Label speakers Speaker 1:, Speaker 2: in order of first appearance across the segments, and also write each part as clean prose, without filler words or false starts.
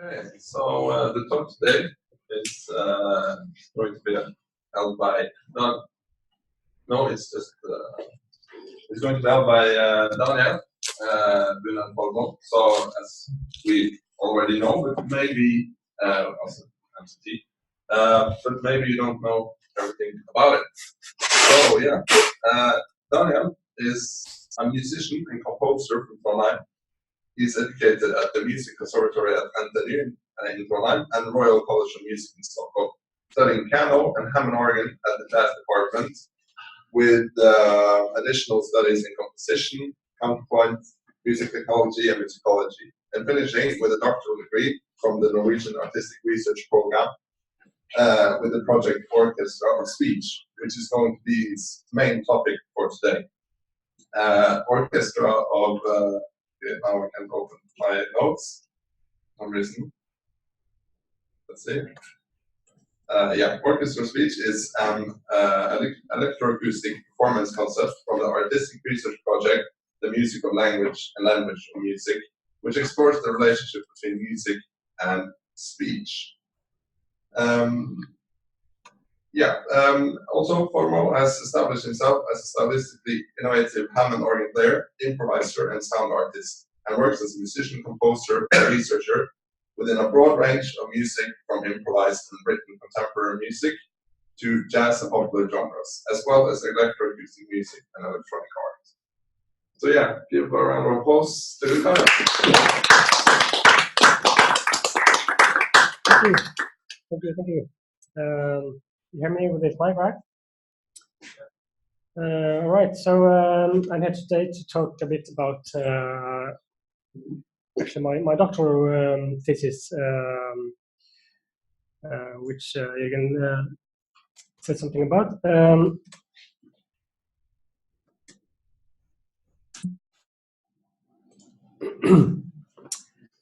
Speaker 1: Okay, so the talk today is going to be held by no, it's just it's going to be held by Daniel Buner Formo. So as we already know, but maybe also MCT, but maybe you don't know everything about it. So yeah, Daniel is a musician and composer from Trondheim. He's educated at the Music Conservatory at NTNU in Trondheim and Royal College of Music in Stockholm, studying piano and Hammond organ at the jazz department, with additional studies in composition, counterpoint, music technology, and musicology, and finishing with a doctoral degree from the Norwegian Artistic Research Program with the project Orchestra of Speech, which is going to be his main topic for today. Orchestra of now I can open my notes for some reason. Let's see. Yeah, Orchestra Speech is an electroacoustic performance concept from the Artistic Research Project, The Music of Language and Language of Music, which explores the relationship between music and speech. Also, Formo has established himself as a stylistically innovative Hammond organ player, improviser, and sound artist, and works as a musician, composer, and researcher within a broad range of music, from improvised and written contemporary music to jazz and popular genres, as well as electroacoustic music and electronic art. So yeah, give a round of applause to Daniel.
Speaker 2: Thank you. You hear me with this mic, right? All right, so I'm here today to talk a bit about actually my doctoral thesis, which Jørgen said something about.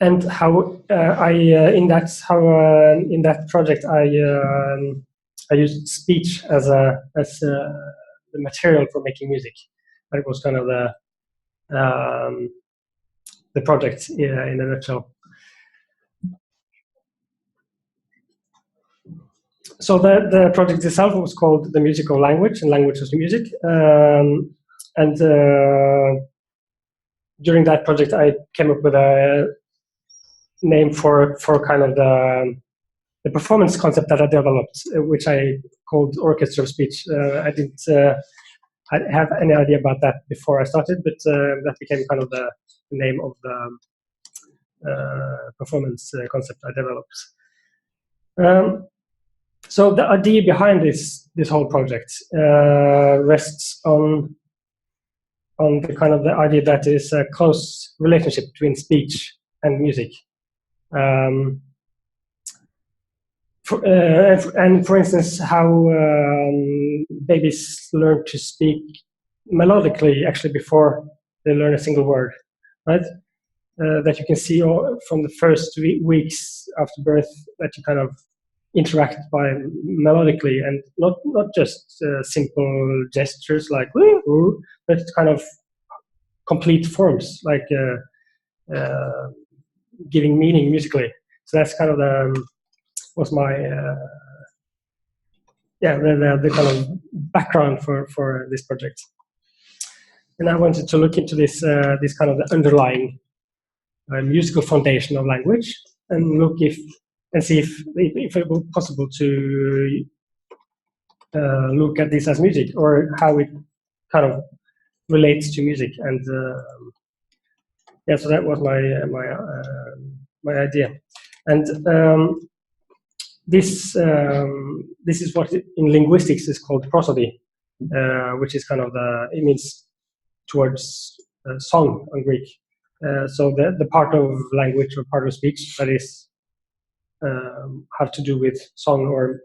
Speaker 2: And how in that project I used speech as the material for making music. That was kind of the project in a nutshell. So the project itself was called The Music of Language and Language of Music, and during that project I came up with a name for kind of the performance concept that I developed, which I called Orchestra of Speech. I didn't have any idea about that before I started, but that became kind of the name of the performance concept I developed. So the idea behind this whole project rests on the kind of the idea that is a close relationship between speech and music. And for instance, how babies learn to speak melodically actually before they learn a single word, right? That you can see from the first weeks after birth, that you kind of interact by melodically, and not just simple gestures like woo, but kind of complete forms, like giving meaning musically. So that's kind of was my the kind of background for this project. And I wanted to look into this kind of the underlying musical foundation of language, and see if it was possible to look at this as music, or how it kind of relates to music. And so that was my idea. And this is what in linguistics is called prosody, which is kind of it means towards song in Greek. So the part of language or part of speech that is have to do with song, or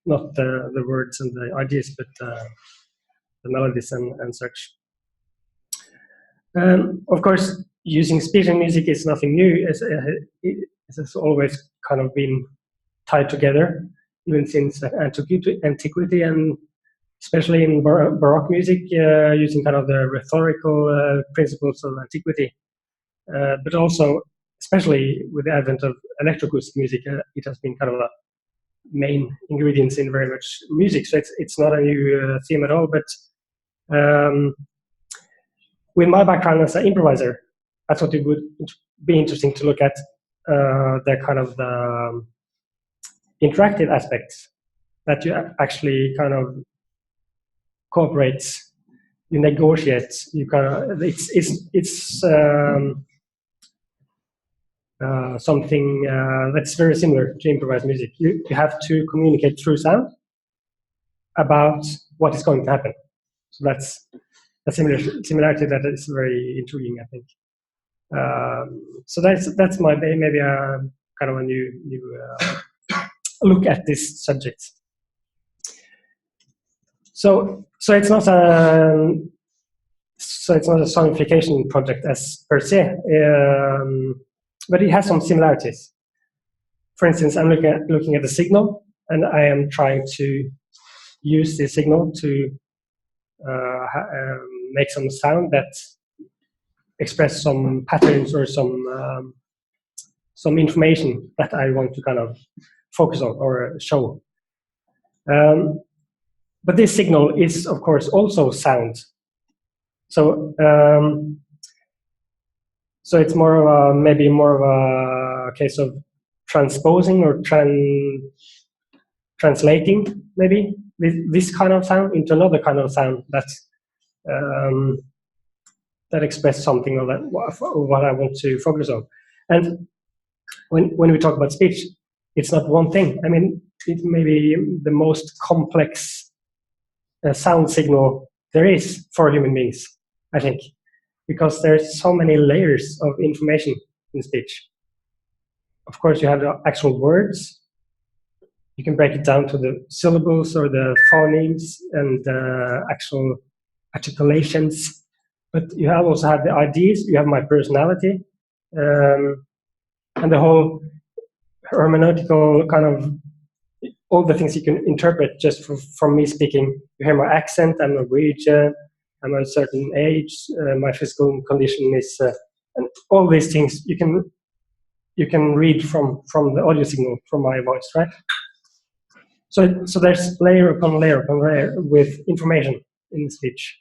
Speaker 2: not the words and the ideas, but the melodies and such. Of course, using speech and music is nothing new. It has always kind of been tied together, even since antiquity, and especially in Baroque music, using kind of the rhetorical principles of antiquity, but also especially with the advent of electroacoustic music, it has been kind of a main ingredients in very much music. So it's not a new theme at all. But with my background as an improviser, I thought it would be interesting to look at the kind of the interactive aspects that you actually kind of cooperate, you negotiate, you kind of it's something that's very similar to improvised music. You have to communicate through sound about what is going to happen. So that's a similarity that is very intriguing, I think. So that's my maybe a kind of a new look at this subject. So it's not a sonification project as per se, but it has some similarities. For instance, I'm looking at the signal, and I am trying to use the signal to make some sound that express some patterns or some information that I want to kind of focus on or show. But this signal is, of course, also sound. So so it's maybe more of a case of transposing or translating maybe this kind of sound into another kind of sound that express something of that what I want to focus on. And when we talk about speech, it's not one thing. I mean, it may be the most complex sound signal there is for human beings, I think, because there's so many layers of information in speech. Of course, you have the actual words. You can break it down to the syllables or the phonemes and the actual articulations. But you also have the ideas. You have my personality, and the whole hermeneutical kind of all the things you can interpret just from me speaking. You hear my accent. I'm Norwegian. I'm a certain age. My physical condition is, and all these things you can read from the audio signal from my voice, right? So there's layer upon layer upon layer with information in speech,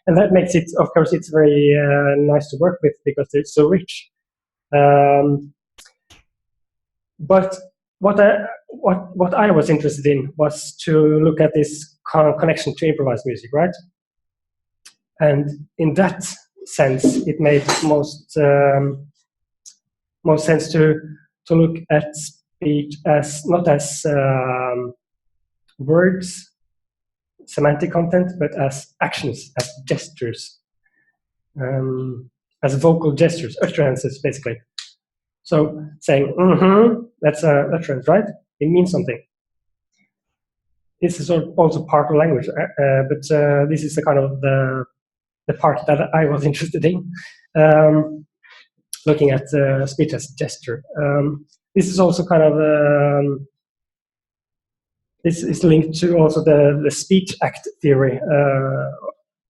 Speaker 2: and that makes it, of course, it's very nice to work with because it's so rich. But what I was interested in was to look at this connection to improvised music, right? And in that sense, it made most sense to look at speech as not as words, semantic content, but as actions, as gestures, as vocal gestures, utterances, basically. So saying that's an utterance, right? It means something. This is also part of language, but this is the kind of the part that I was interested in, looking at speech as gesture. This is also kind of this is linked to also the speech act theory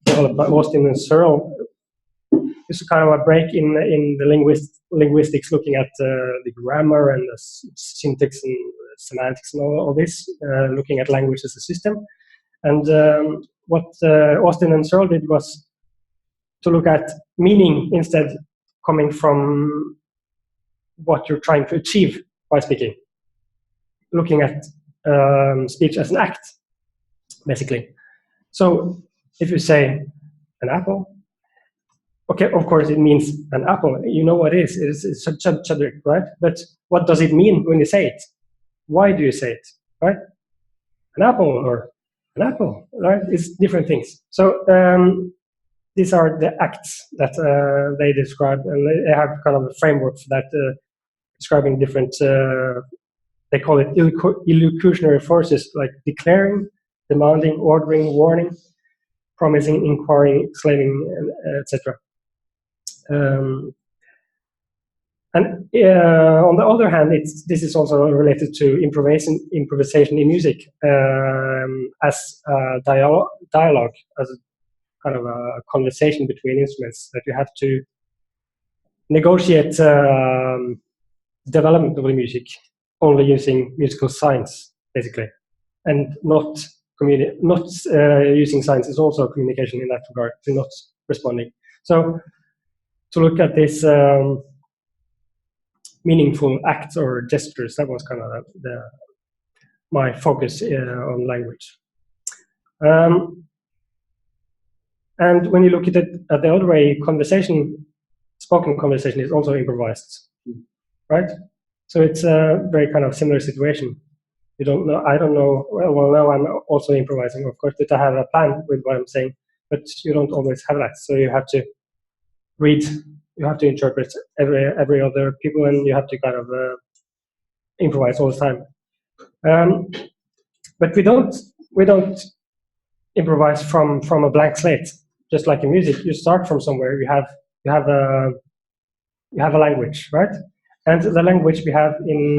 Speaker 2: developed by Austin and Searle. It's kind of a break in the linguistics, looking at the grammar and the syntax and semantics and all this, looking at language as a system. And what Austin and Searle did was to look at meaning instead coming from what you're trying to achieve by speaking, looking at speech as an act, basically. So if you say an apple, okay, of course it means an apple. You know what it is. It's a subject, right? But what does it mean when you say it? Why do you say it, right? An apple or an apple, right? It's different things. So these are the acts that they describe, and they have kind of a framework for that, describing different, they call it illocutionary forces, like declaring, demanding, ordering, warning, promising, inquiring, exclaiming, etc. And on the other hand, this is also related to improvisation in music as a dialogue, as a kind of a conversation between instruments, that you have to negotiate development of the music only using musical science, basically, and not using science is also communication in that regard, to not responding. So to look at this meaningful acts or gestures, that was kind of my focus on language. And when you look at it at the other way, spoken conversation is also improvised, right? So it's a very kind of similar situation. You don't know, I don't know, well now I'm also improvising, of course, that I have a plan with what I'm saying, but you don't always have that. So you have to read, you have to interpret every other people, and you have to kind of improvise all the time. But we don't improvise from a blank slate. Just like in music, you start from somewhere. You have a language, right? And the language we have in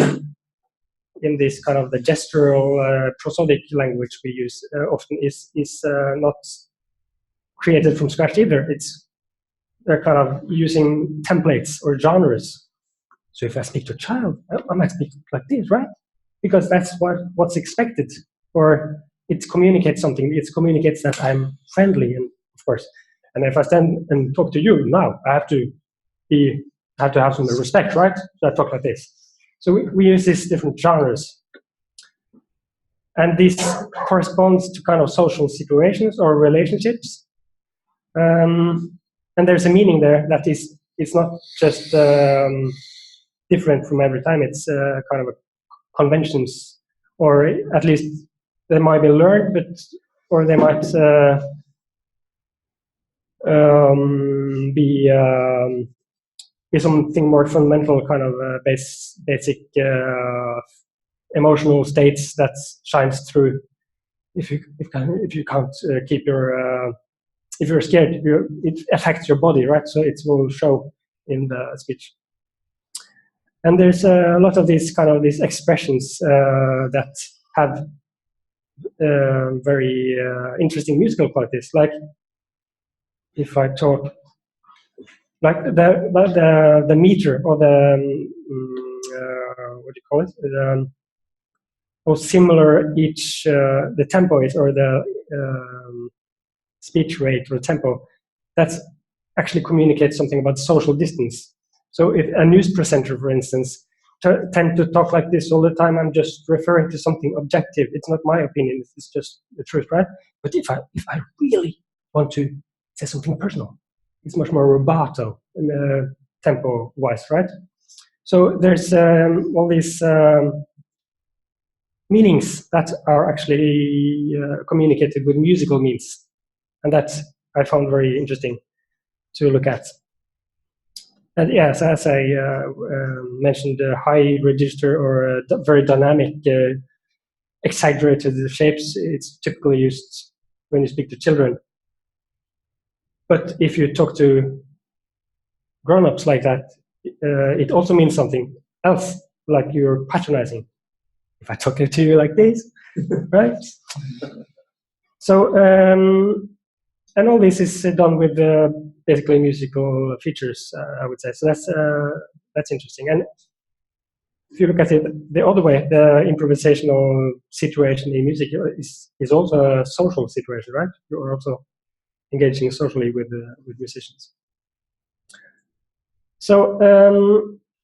Speaker 2: this kind of the gestural prosodic language we use often is not created from scratch either. They're kind of using templates or genres. So if I speak to a child, I might speak like this, right? Because that's what's expected, or it communicates something. It communicates that I'm friendly, and of course. And if I stand and talk to you now, I have to have some respect, right? So I talk like this. So we use these different genres. And this corresponds to kind of social situations or relationships. And there's a meaning there that it's not just different from every time. It's kind of conventions, or at least they might be learned, or they might be something more fundamental, kind of basic emotional states that shines through. If you can't keep your if you're scared, it affects your body, right? So it will show in the speech. And there's a lot of these expressions that have very interesting musical qualities. Like if I talk, like the meter, or the what do you call it? How similar each the tempo is, or the speech rate or tempo. That's actually communicates something about social distance. So if a news presenter, for instance, tend to talk like this all the time, I'm just referring to something objective. It's not my opinion. It's just the truth, right? But if I really want to say something personal, it's much more rubato, tempo-wise, right? So there's all these meanings that are actually communicated with musical means, and that I found very interesting to look at. And yes, as I mentioned, high register or very dynamic, exaggerated shapes, it's typically used when you speak to children. But if you talk to grown-ups like that, it also means something else, like you're patronizing. If I talk to you like this, right? So, and all this is done with basically musical features, I would say. So that's interesting. And if you look at it the other way, the improvisational situation in music is also a social situation, right? You're also engaging socially with musicians. So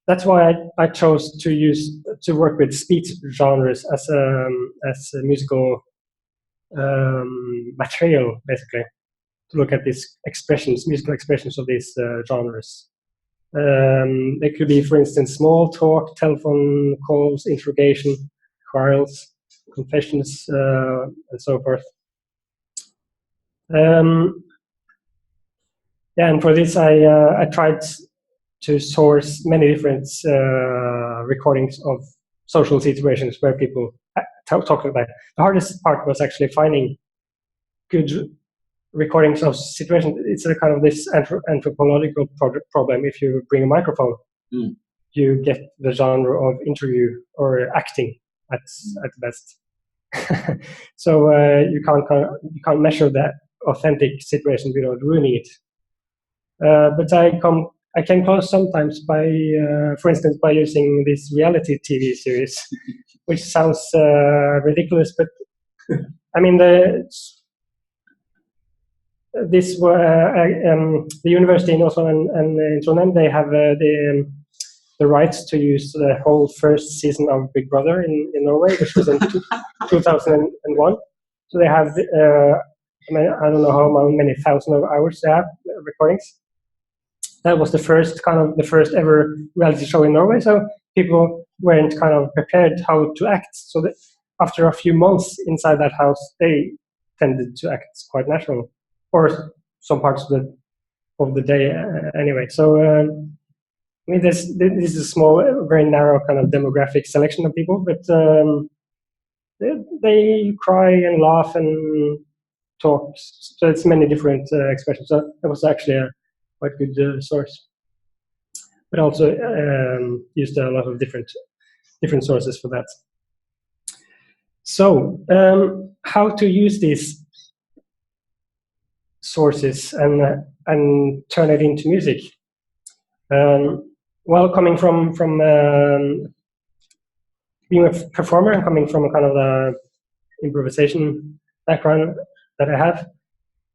Speaker 2: that's why I chose to work with speech genres as a musical material, basically, to look at these musical expressions of these genres. They could be, for instance, small talk, telephone calls, interrogation, quarrels, confessions, and so forth. Yeah, and for this I tried to source many different recordings of social situations where people talk like that. The hardest part was actually finding good recordings of situations. It's a kind of this anthropological problem. If you bring a microphone, you get the genre of interview or acting at best. So you can't measure that authentic situation without ruining it. But I I came close sometimes by, for instance, by using this reality TV series, which sounds ridiculous, but I mean the university in Oslo and in Trondheim, they have the rights to use the whole first season of Big Brother in Norway, which was in 2001. So they have, I don't know how many thousands of hours they have recordings. That was the first ever reality show in Norway. So people weren't kind of prepared how to act. So that after a few months inside that house, they tended to act quite natural, or some parts of the day anyway. So I mean, this is a small, very narrow kind of demographic selection of people, but they cry and laugh and talk. So it's many different expressions. So it was actually a quite good source, but also used a lot of different sources for that. So how to use these sources and turn it into music? Well, coming from being a performer and coming from kind of the improvisation background that I have,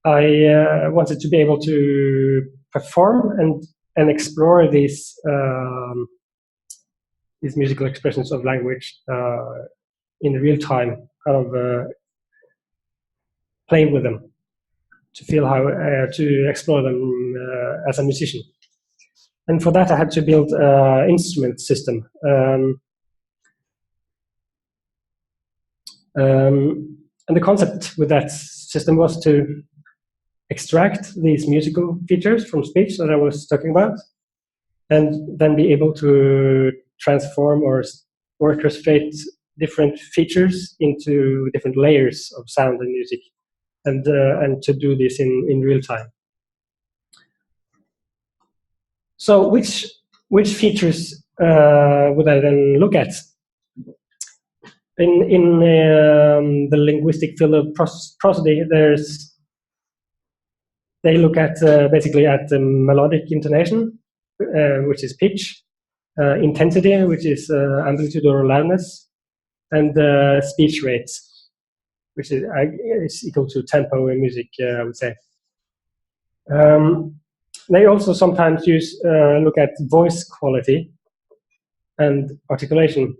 Speaker 2: I wanted to be able to perform and explore these musical expressions of language in real time, kind of play with them, to feel how to explore them as a musician. And for that, I had to build an instrument system. And the concept with that system was to extract these musical features from speech that I was talking about, and then be able to transform or orchestrate different features into different layers of sound and music, and to do this in real time. So which features would I then look at? In the linguistic field of prosody, they look at basically at the melodic intonation, which is pitch, intensity, which is amplitude or loudness, and speech rates, which is equal to tempo in music, I would say. They also sometimes look at voice quality and articulation.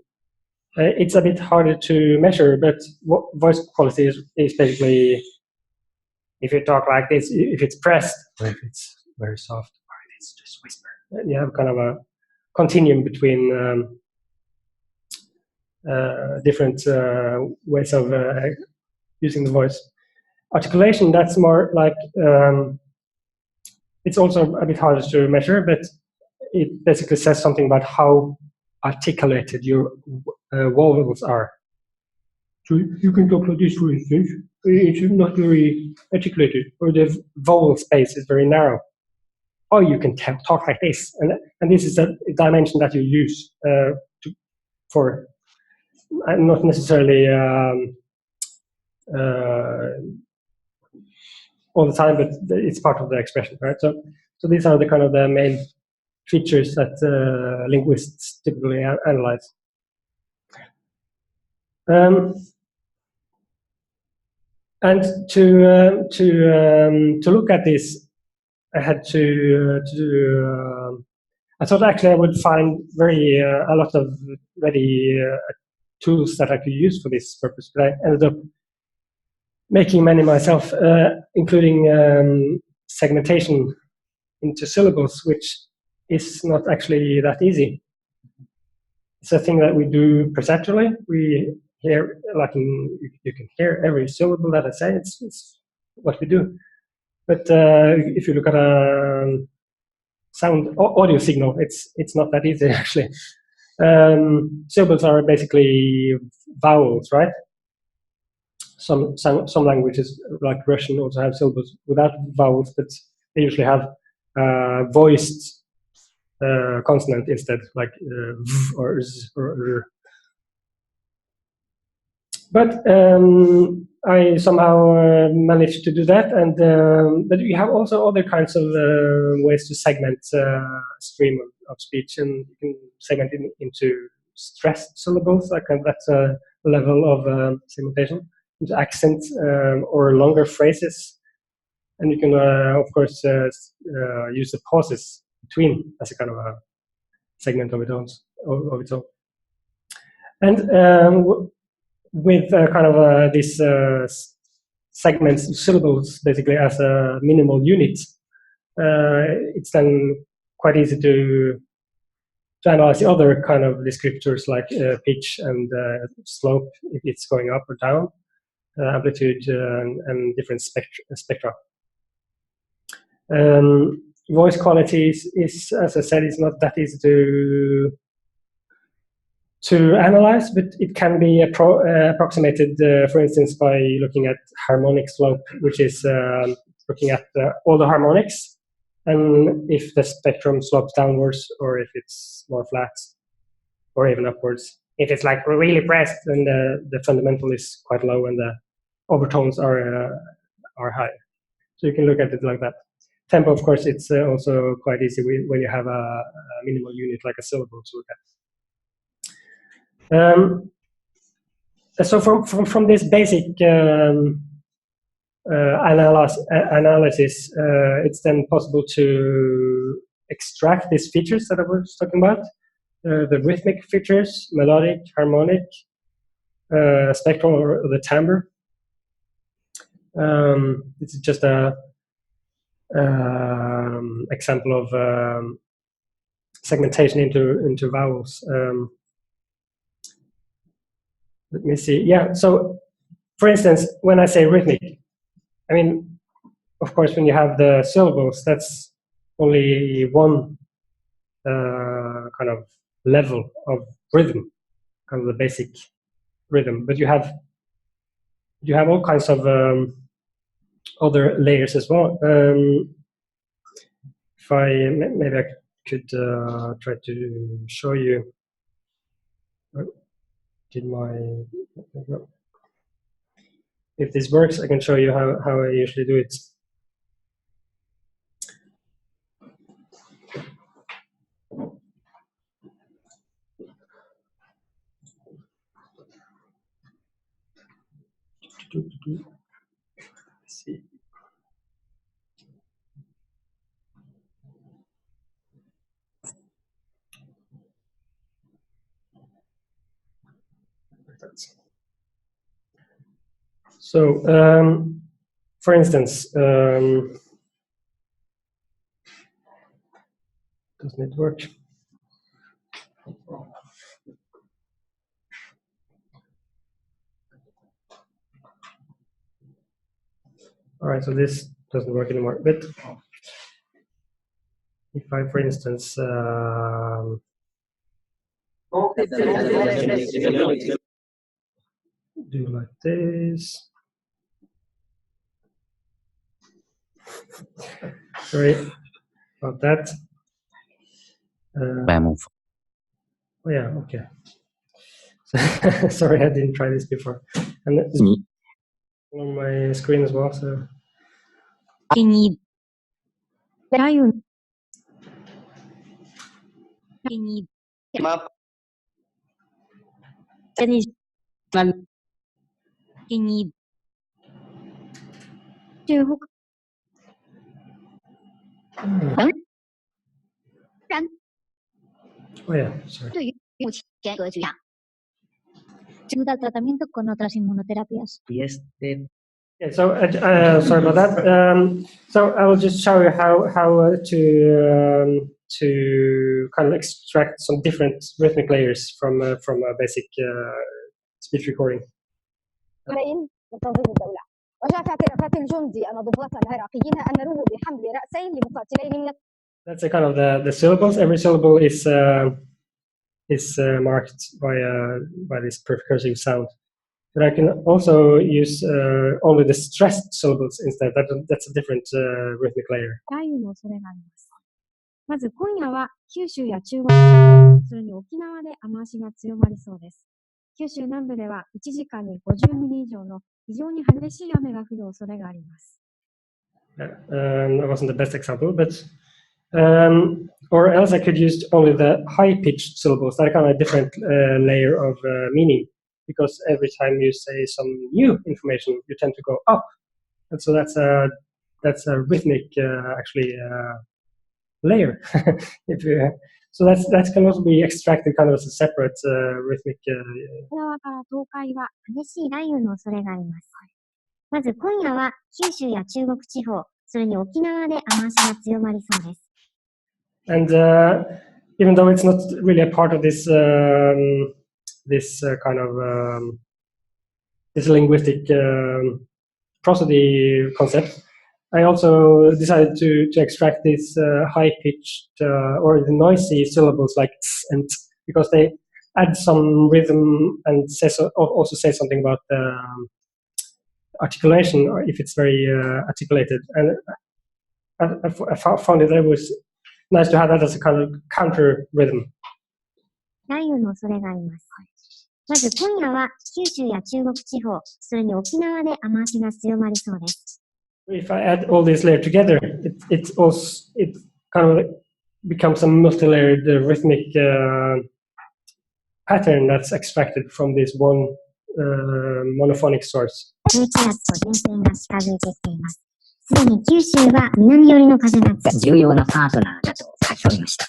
Speaker 2: It's a bit harder to measure, but voice quality is basically if you talk like this, if it's pressed, or if it's very soft, or if it's just whisper. You have kind of a continuum between different ways of using the voice. Articulation, that's more like, it's also a bit harder to measure, but it basically says something about how articulated your vowels are. So you can talk like this, for instance, it's not very articulated, or the vowel space is very narrow. Or you can talk like this, and this is a dimension that you use for not necessarily all the time, but it's part of the expression, right? So these are the kind of the main features that linguists typically analyze. And to look at this, I had to I thought actually I would find a lot of ready tools that I could use for this purpose, but I ended up making many myself, including segmentation into syllables, which is not actually that easy. It's a thing that we do perceptually. We hear, like you can hear every syllable that I say. It's what we do. But if you look at a audio signal, it's not that easy actually. Syllables are basically vowels, right? Some languages like Russian also have syllables without vowels, but they usually have voiced consonant instead, like v or z or r. But I somehow managed to do that, and but you have also other kinds of ways to segment stream of speech, and you can segment it into stressed syllables, like that's a level of segmentation, into accent or longer phrases, and you can of course use the pauses between as a kind of a segment of its own. And with kind of these segments, syllables, basically as a minimal unit, it's then quite easy to analyze the other kind of descriptors like pitch and slope, if it's going up or down, amplitude and different spectra. Voice quality is, as I said, is not that easy to analyze, but it can be approximated, for instance, by looking at harmonic slope, which is looking at all the harmonics, and if the spectrum slopes downwards, or if it's more flat, or even upwards. If it's like really pressed, then the fundamental is quite low and the overtones are high. So you can look at it like that. Tempo, of course, it's also quite easy when you have a minimal unit like a syllable to look at. So from this basic analysis, it's then possible to extract these features that I was talking about, the rhythmic features, melodic, harmonic, spectral, or the timbre. This is just a example of segmentation into vowels. Let me see. Yeah, so for instance, when I say rhythmic, I mean, of course, when you have the syllables, that's only one kind of level of rhythm, kind of the basic rhythm. But you have all kinds of other layers as well. If maybe I could try to show you. If this works, I can show you how I usually do it. Let's see. So, for instance, doesn't it work? All right, so this doesn't work anymore. But if I, for instance, do like this. Sorry about that. Oh yeah, okay. Sorry, I didn't try this before. And it's on my screen as well, so. Oh yeah, sorry.
Speaker 3: Ayuda al tratamiento con otras inmunoterapias.
Speaker 2: Yeah, so sorry about that. So I will just show you how to kind of extract some different rhythmic layers from a basic speech recording. That's a kind of the syllables. Every syllable is marked by this percussive sound. But I can also use only the stressed syllables instead. That's a different rhythmic layer.
Speaker 3: まず今夜は九州や中国地方、それに沖縄で雨足が強まりそうです。九州南部では1時間に50ミリ以上の非常に激しい雨が降る恐れがあります。
Speaker 2: That wasn't the best example, but or else I could use only the high-pitched syllables. That kind of a different layer of meaning, because every time you say some new information, you tend to go up, and so that's a rhythmic actually layer. So that can also be extracted kind of as a separate rhythmic.
Speaker 3: 沖縄から東海は激しい雷雨の恐れがあります。まず今夜は九州や中国地方、それに沖縄で雨足が強まりそうです。
Speaker 2: And even though it's not really a part of this kind of this linguistic prosody concept, I also decided to extract these high-pitched or the noisy syllables like ts and t, because they add some rhythm and also say something about articulation, or if it's very articulated. And I found it was nice to have that as a kind of counter rhythm.
Speaker 3: 雷雨の恐れがあります。まず今夜は九州や中国地方、それに沖縄で雨足が強まりそうです。
Speaker 2: If I add all these layers together, it kind of becomes a multi-layered rhythmic pattern that's extracted from this one monophonic source.
Speaker 3: 低気圧と前線が近づいてきています。すでに九州は南寄りの風が
Speaker 4: 重要なパートナーだと書き込みました。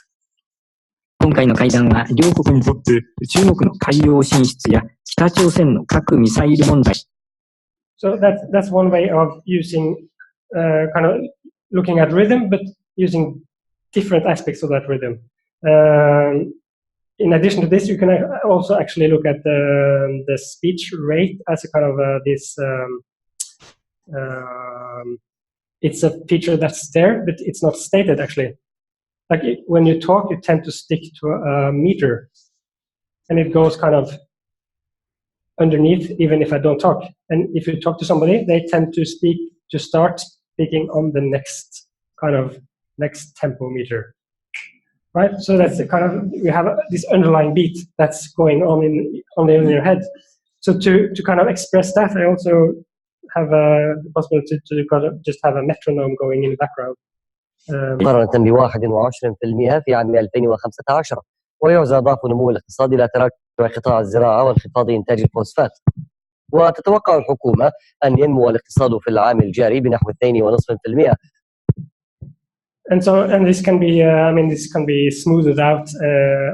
Speaker 4: 今回の会談は両国にとって中国の海洋進出や北朝鮮の核ミサイル問題。
Speaker 2: So that's one way of using kind of looking at rhythm, but using different aspects of that rhythm. In addition to this, you can also actually look at the speech rate as a kind of this. It's a feature that's there, but it's not stated actually. Like when you talk, you tend to stick to a meter, and it goes kind of underneath, even if I don't talk. And if you talk to somebody, they tend to start speaking on the next tempo meter, right? So that's the kind of, we have this underlying beat that's going on in your head. So to kind of express that, I also have the possibility to kind of just have a metronome going in the background.
Speaker 5: مقارنة ب21% في عام 2015 ويعزى ضعف النمو الاقتصادي إلى تراجع قطاع الزراعة وانخفاض إنتاج الفوسفات. وتتوقع الحكومة أن ينمو الاقتصاد في العام الجاري بنحو 2.5%.
Speaker 2: And this can be, this can be smoothed out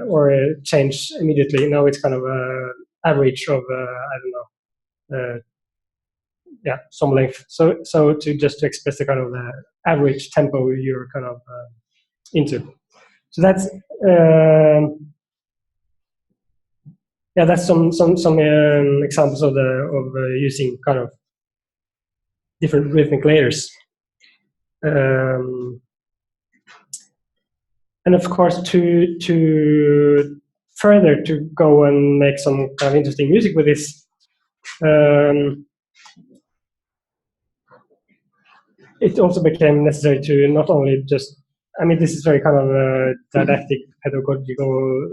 Speaker 2: or changed immediately. Now it's kind of an average of, some length. So to express the kind of average tempo you're kind of into. So that's that's some examples of using kind of different rhythmic layers. And of course, to further to go and make some kind of interesting music with this, it also became necessary to not only just, this is very kind of didactic, pedagogical,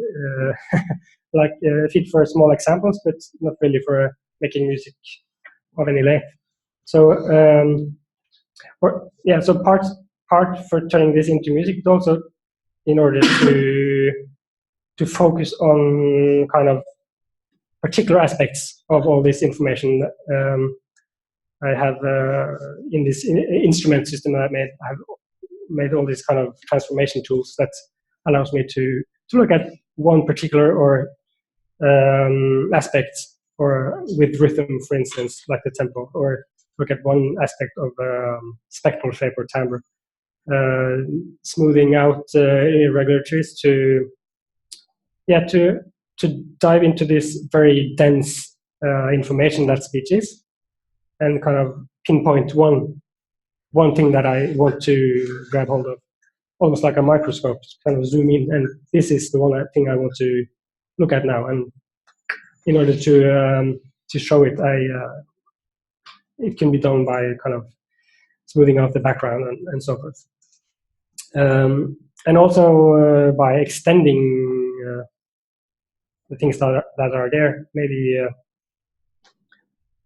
Speaker 2: fit for small examples, but not really for making music of any length. So, so part for turning this into music, but also in order to focus on kind of particular aspects of all this information. I have in this instrument system that I have made all these kind of transformation tools that allows me to look at one particular or aspect, or with rhythm, for instance, like the tempo, or look at one aspect of spectral shape or timbre, smoothing out irregularities to dive into this very dense information that speech is, and kind of pinpoint one thing that I want to grab hold of, almost like a microscope, kind of zoom in, and this is the one thing I want to look at now. And in order to show it, it can be done by kind of smoothing out the background and so forth, and also by extending the things that are there, maybe.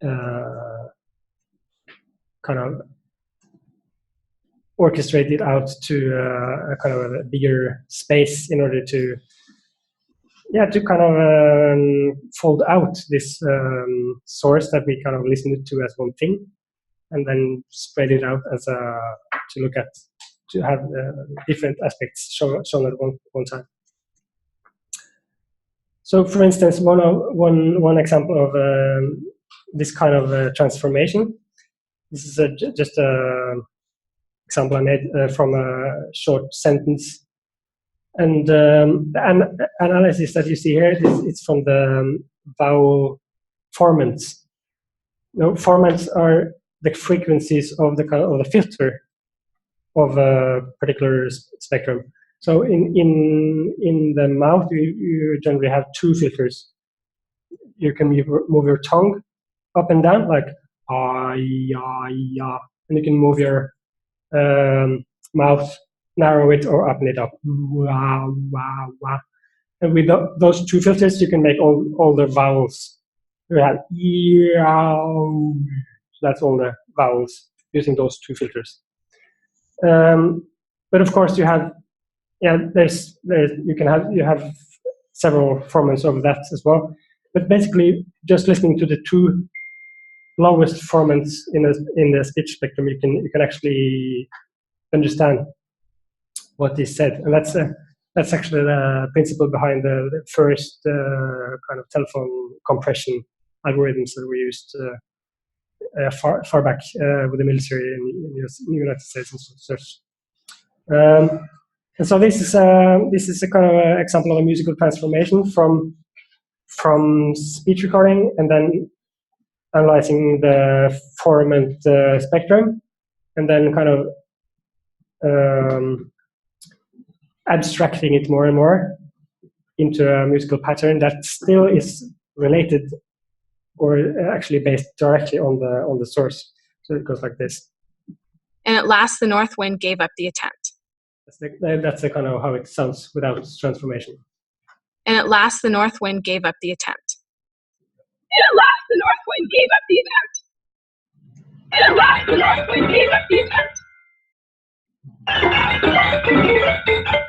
Speaker 2: kind of orchestrate it out to a kind of a bigger space in order to kind of fold out this source that we kind of listened to as one thing, and then spread it out as to look at, to have different aspects shown at one time. So, for instance, one example of this kind of transformation. This is just a example I made from a short sentence, and the analysis that you see here it's from the vowel formants. Formants are the frequencies of the kind of the filter of a particular spectrum. So in the mouth, you generally have two filters. You can move your tongue up and down, like ah, ya, ya, and you can move your mouth, narrow it or open it up. Wah, wah, wah. And with those two filters, you can make all the vowels. You have yow. So that's all the vowels using those two filters. But of course, you have you have several formats of that as well. But basically, just listening to the two lowest formants in the speech spectrum, you can actually understand what is said, and that's actually the principle behind the first kind of telephone compression algorithms that we used far back with the military in the United States and such. And so this is a kind of example of a musical transformation from speech recording and then analyzing the formant spectrum, and then kind of abstracting it more and more into a musical pattern that still is related or actually based directly on the source. So it goes like this.
Speaker 6: And at last the north wind gave up the attempt.
Speaker 2: That's the kind of how it sounds without transformation.
Speaker 6: And at last the north wind gave up the attempt. And at last the north wind gave up the attempt. And at last the north wind gave up the attempt. And at last the north wind gave up the attempt.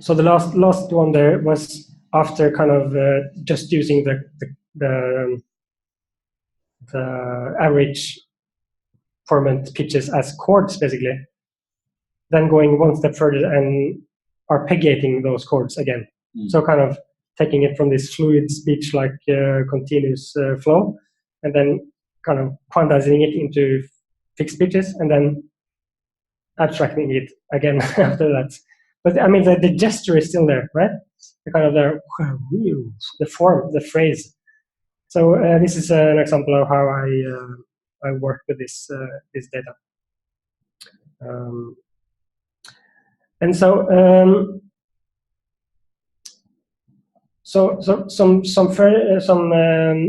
Speaker 2: So the last one there was after kind of just using the average formant pitches as chords, basically. Then going one step further and arpeggiating those chords again. So kind of taking it from this fluid speech like continuous flow, and then kind of quantizing it into fixed pitches, and then abstracting it again after that. But I mean, the gesture is still there, right? The kind of the form, the phrase. So this is an example of how I work with this data. And so some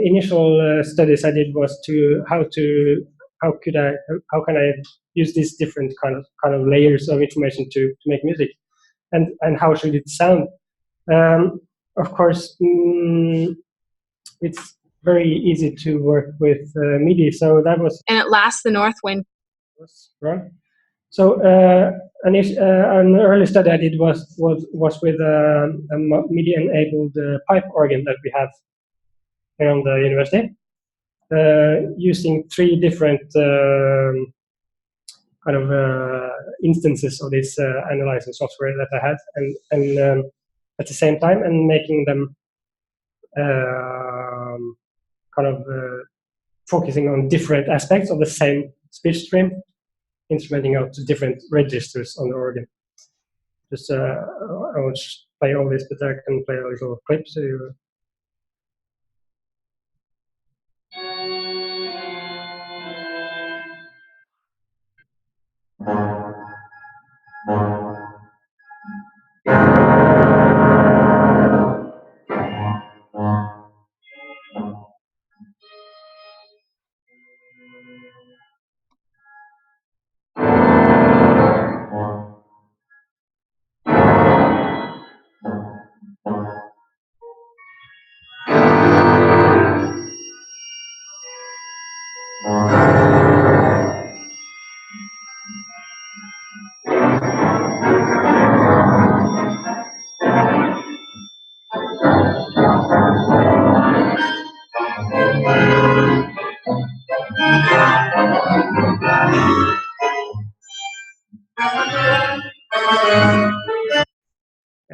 Speaker 2: initial studies I did was how can I use these different kind of layers of information to make music, and how should it sound? Of course, it's very easy to work with MIDI, so that was.
Speaker 6: And at last the north wind.
Speaker 2: Right. So an early study I did was with a MIDI-enabled pipe organ that we have here on the university, using 3 different kind of instances of this analyzing software that I had, and at the same time, and making them kind of focusing on different aspects of the same speech stream, instrumenting out to different registers on the organ. Just I won't play all this, but I can play a little clip so you.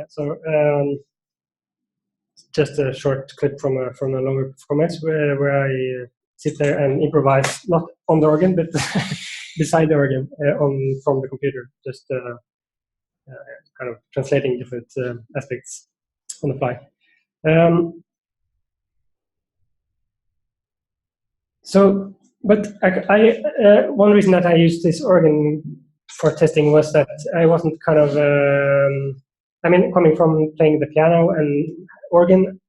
Speaker 2: So just a short clip from a longer performance where I sit there and improvise, not on the organ, but beside the organ from the computer, just kind of translating different aspects on the fly. So, but one reason that I used this organ for testing was that I wasn't kind of, I mean, coming from playing the piano and organ,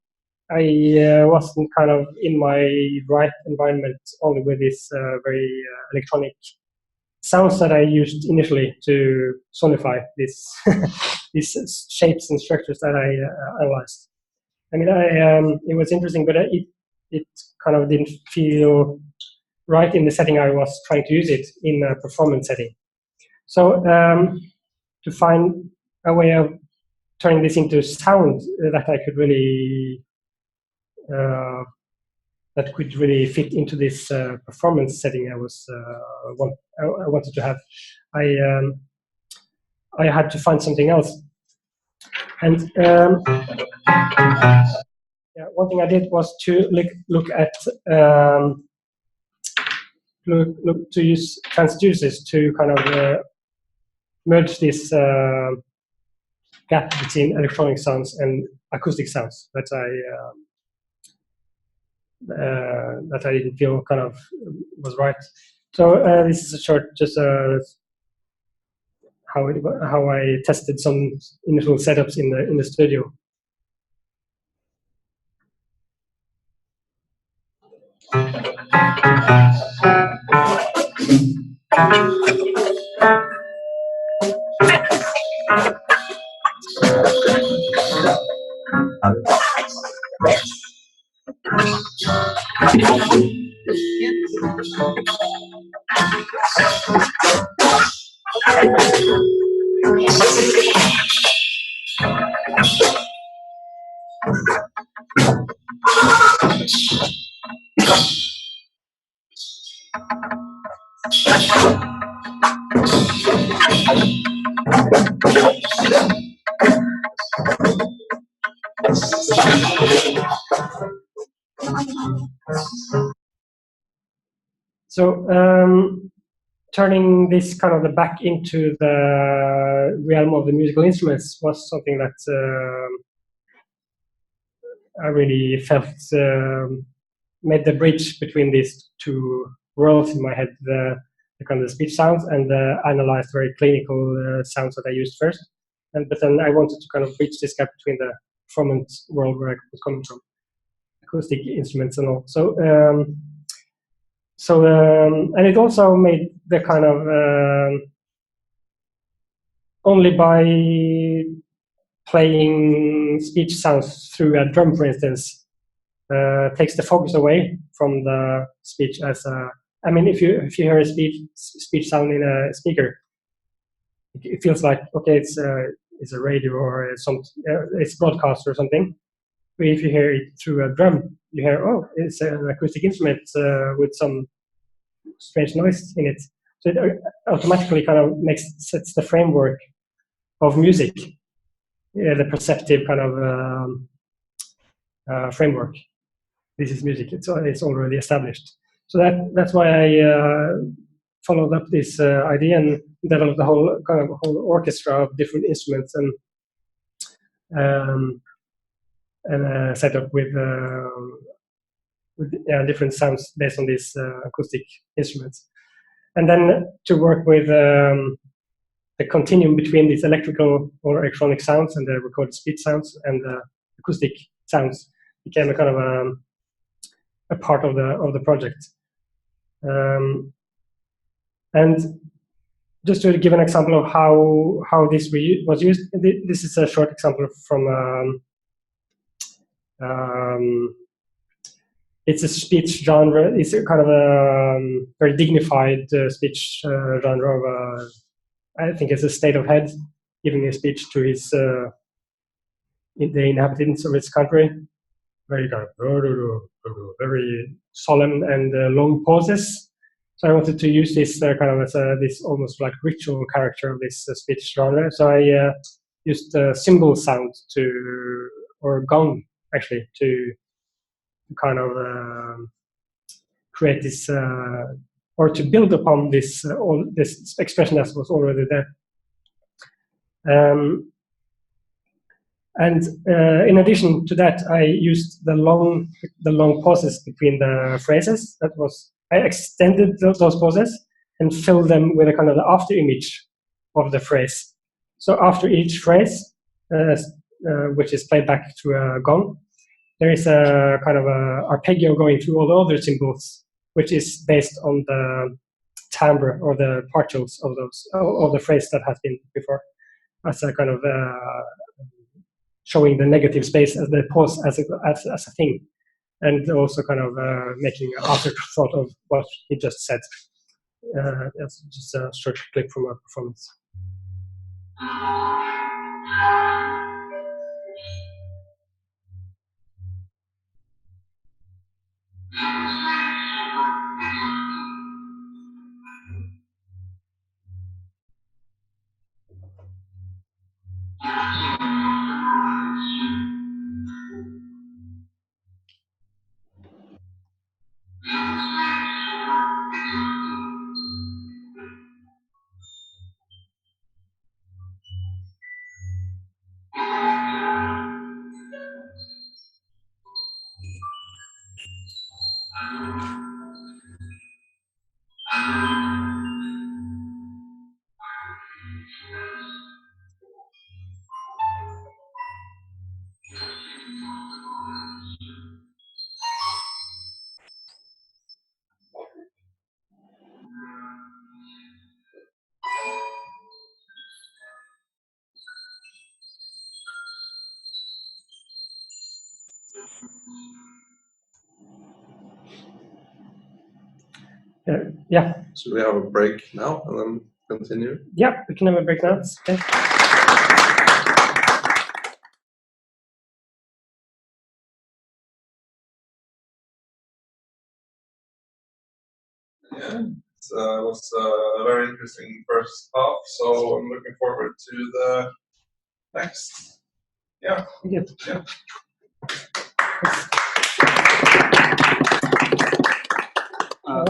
Speaker 2: I wasn't kind of in my right environment only with these very electronic sounds that I used initially to sonify these these shapes and structures that I analyzed. I mean, it was interesting, but it kind of didn't feel right in the setting I was trying to use it in a performance setting. So to find a way of turning this into sound that I could really that could really fit into this performance setting I wanted to have, I had to find something else. And yeah, one thing I did was to look at to use transducers to kind of merge this gap between electronic sounds and acoustic sounds that I didn't feel kind of was right. So this is a short, just how I tested some initial setups in the studio. So turning this kind of the back into the realm of the musical instruments was something that I really felt made the bridge between these two worlds in my head, the kind of the speech sounds and the analyzed, very clinical sounds that I used first. But then I wanted to kind of bridge this gap between the performance world where I was coming from, acoustic instruments and all. So, and it also made the kind of only by playing speech sounds through a drum, for instance, takes the focus away from the speech as a. I mean, if you hear a speech sound in a speaker, it feels like, okay, it's a radio or it's broadcast or something. But if you hear it through a drum, you hear, oh, it's an acoustic instrument with some strange noise in it. So it automatically kind of sets the framework of music, the perceptive kind of framework. This is music. It's already established. So that's why I followed up this idea and developed a whole orchestra of different instruments and set up with different sounds based on these acoustic instruments, and then to work with the continuum between these electrical or electronic sounds and the recorded speech sounds and the acoustic sounds became a kind of a part of the project. And just to give an example of how this was used, this is a short example from it's a speech genre. It's a kind of a very dignified speech genre of I think it's a state of head giving a speech to his the inhabitants of its country. Very kind of very solemn and long pauses. So I wanted to use this kind of as this almost like ritual character of this speech genre. So I used the cymbal sound or gong actually, to kind of create this, or to build upon this this expression that was already there. And in addition to that, I used the long pauses between the phrases. I extended those pauses and filled them with a kind of the after image of the phrase. So after each phrase, which is played back through a gong, there is a kind of a arpeggio going through all the other symbols, which is based on the timbre or the partials of the phrase that has been before, as a kind of showing the negative space as the pause as a thing, and also kind of making an afterthought of what he just said. That's just a short clip from our performance. Yeah.
Speaker 1: Should we have a break now and then continue?
Speaker 2: Yeah, we can have a break now. Okay.
Speaker 1: Yeah, it was a very interesting first half, so I'm looking forward to the next. Yeah.
Speaker 2: Yeah.
Speaker 1: Yeah.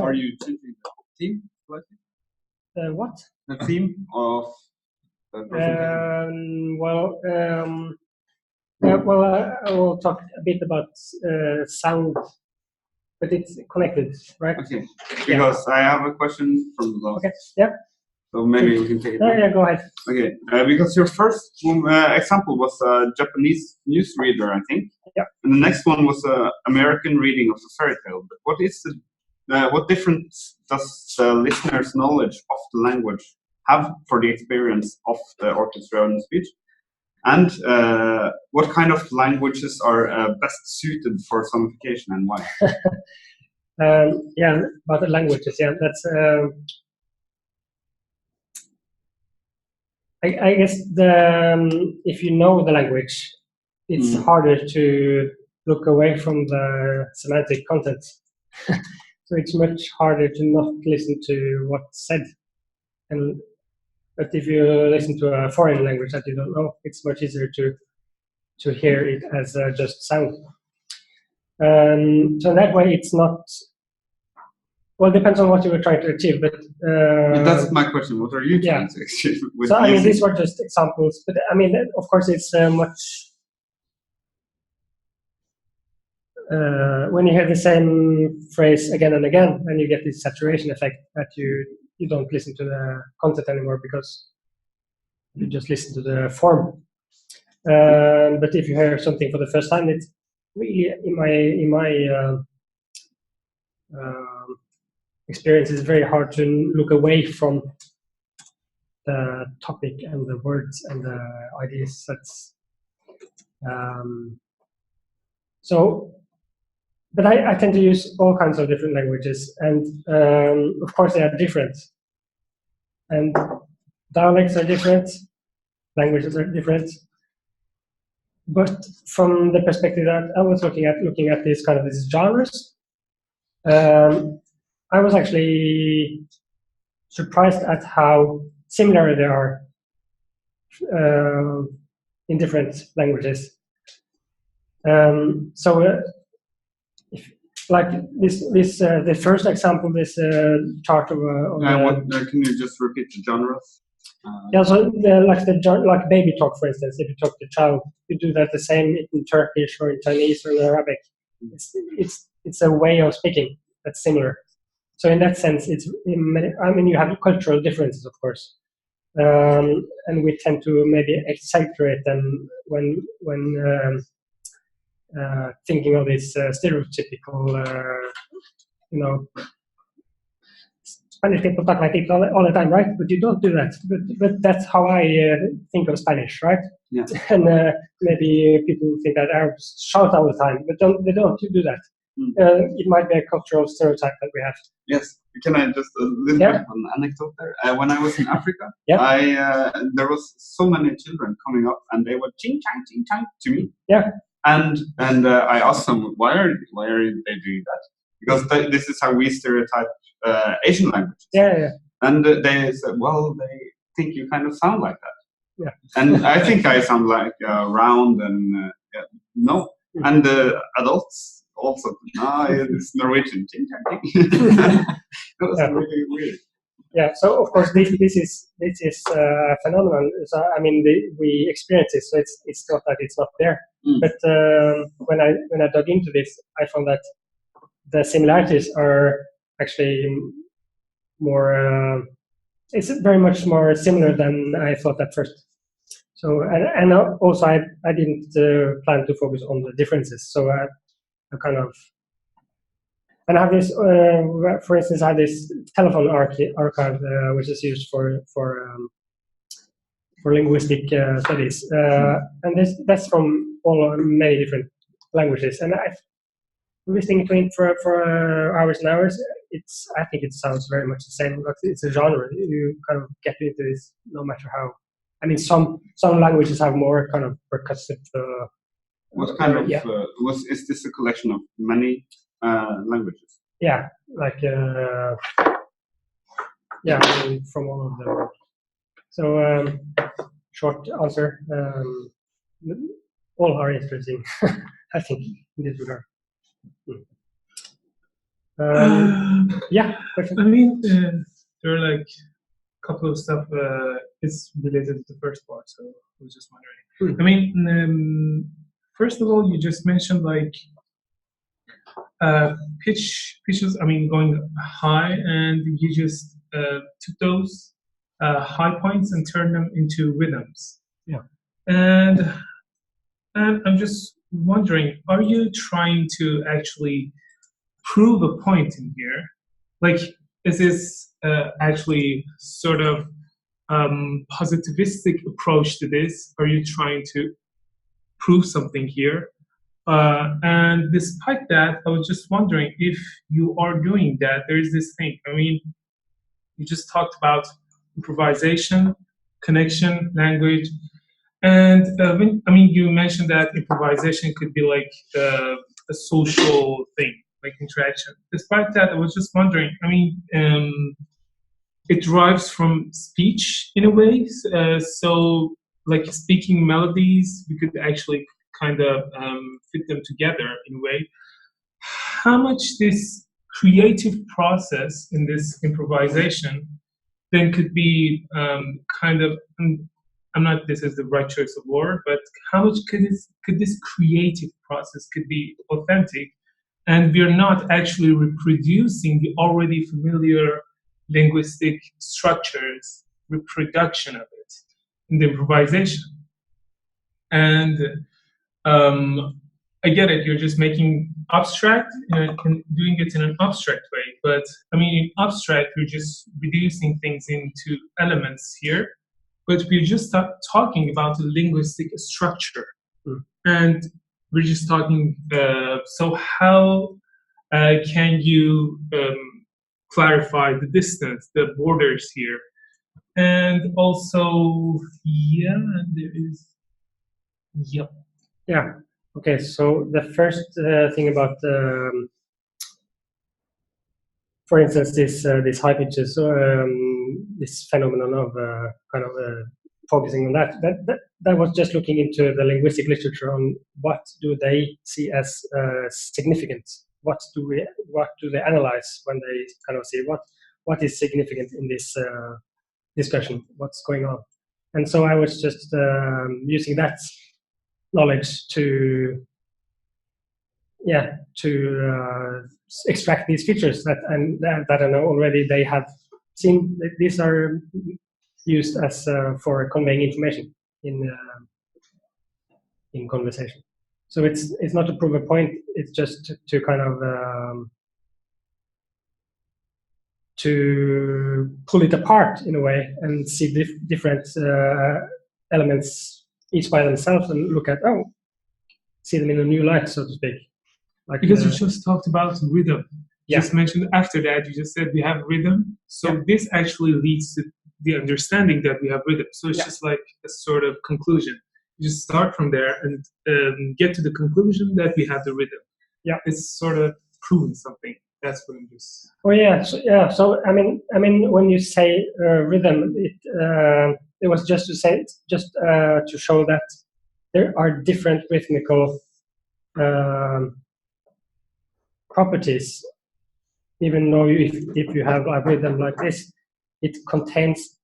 Speaker 7: Are you changing the theme slightly?
Speaker 2: What?
Speaker 7: The theme of the presentation?
Speaker 2: I will talk a bit about sound, but it's connected, right?
Speaker 7: Okay, because I have a question from the last.
Speaker 2: Okay, yeah.
Speaker 7: So maybe you can take it.
Speaker 2: Yeah, go ahead.
Speaker 7: Okay, because your first example was a Japanese newsreader, I think.
Speaker 2: Yeah.
Speaker 7: And the next one was an American reading of the fairy tale. But what difference does the listener's knowledge of the language have for the experience of the orchestra and the speech? And what kind of languages are best suited for sonification and why?
Speaker 2: Yeah, about the languages. Yeah, that's. I guess if you know the language, it's harder to look away from the semantic content. So it's much harder to not listen to what's said. But if you listen to a foreign language that you don't know, it's much easier to hear it as just sound. So in that way, it's not. Well, it depends on what you were trying to achieve, but
Speaker 7: that's my question. What are you trying to achieve?
Speaker 2: So I mean, these were just examples, but I mean, of course, it's much. When you hear the same phrase again and again, and you get this saturation effect that you don't listen to the content anymore because you just listen to the form. But if you hear something for the first time, it's really in my experience, it's very hard to look away from the topic and the words and the ideas. That's so. But I tend to use all kinds of different languages, and of course they are different. And dialects are different, languages are different. But from the perspective that I was looking at these kind of these genres, I was actually surprised at how similar they are in different languages. If, like the first example, this chart of
Speaker 7: can you just repeat the genres?
Speaker 2: Yeah, so like baby talk, for instance, if you talk to a child, you do that the same in Turkish or in Chinese or in Arabic. It's a way of speaking that's similar. So in that sense, you have cultural differences, of course, and we tend to maybe accentuate them when thinking of this stereotypical, Spanish people talk like it all the time, right? But you don't do that. But that's how I think of Spanish, right?
Speaker 7: Yeah.
Speaker 2: And maybe people think that Arabs shout all the time, but they don't do that. It might be a cultural stereotype that we have.
Speaker 7: Yes. Can I just a little bit of an anecdote there? When I was in Africa, there was so many children coming up, and they were ching chang to me.
Speaker 2: Yeah.
Speaker 7: And I asked them, why are they doing that? Because this is how we stereotype Asian languages.
Speaker 2: Yeah.
Speaker 7: And they said, well, they think you kind of sound like that.
Speaker 2: Yeah.
Speaker 7: And I think I sound like round and no. And the adults also, it's Norwegian. It was really weird.
Speaker 2: Yeah. So of course this is a phenomenon. So I mean we experience it. So it's not that it's not there. But when I dug into this, I found that the similarities are actually more. It's very much more similar than I thought at first. So and also I didn't plan to focus on the differences. So I kind of. And I have this, for instance, I have this telephone archive which is used for linguistic studies, and that's from many different languages. And I've been listening to it for hours and hours. I think it sounds very much the same. It's a genre. You kind of get into this no matter how. I mean, some languages have more kind of percussive.
Speaker 7: What kind of is this a collection of many languages?
Speaker 2: Yeah, like from all of them. So short answer, all are interesting. I think in this regard. Question.
Speaker 8: I mean, there are like a couple of stuff. It's related to the first part, so I was just wondering. I mean, first of all, you just mentioned like pitches. I mean, going high, and you just took those high points and turned them into rhythms.
Speaker 2: Yeah.
Speaker 8: And I'm just wondering, are you trying to actually prove a point in here? Like, is this actually sort of positivistic approach to this? Are you trying to prove something here? And despite that, I was just wondering if you are doing that. There is this thing. I mean, you just talked about improvisation, connection, language, and you mentioned that improvisation could be like a social thing, like interaction. Despite that, I was just wondering. I mean, it derives from speech in a way. So, like speaking melodies, we could actually kind of fit them together in a way. How much this creative process in this improvisation then could be kind of, I'm not, this is the right choice of word, but how much could this creative process could be authentic, and we're not actually reproducing the already familiar linguistic structures, reproduction of it in the improvisation. And I get it, you're just making abstract and doing it in an abstract way, but I mean, in abstract, you're just reducing things into elements here, but we're just talking about the linguistic structure. And we're just talking, so how can you clarify the distance, the borders here? And also, there is,
Speaker 2: Yeah. Okay. So the first thing about, for instance, this high pitches, this phenomenon of kind of focusing on that. That was just looking into the linguistic literature on what do they see as significant. What do they analyze when they kind of see what is significant in this discussion? What's going on? And so I was just using that knowledge to extract these features that I know already they have seen. These are used as for conveying information in conversation. So it's not to prove a point. It's just to kind of to pull it apart in a way and see different elements each by themselves and look at see them in a new light, so to speak. Like
Speaker 8: because you just talked about rhythm. You
Speaker 2: Yeah.
Speaker 8: just mentioned after that, you just said we have rhythm. So this actually leads to the understanding that we have rhythm. So it's just like a sort of conclusion. You just start from there and get to the conclusion that we have the rhythm.
Speaker 2: Yeah.
Speaker 8: It's sort of proving something. That's what I'm just.
Speaker 2: Oh yeah, so I mean, when you say rhythm, it was just to say, to show that there are different rhythmical properties. Even though if you have a rhythm like this, it contains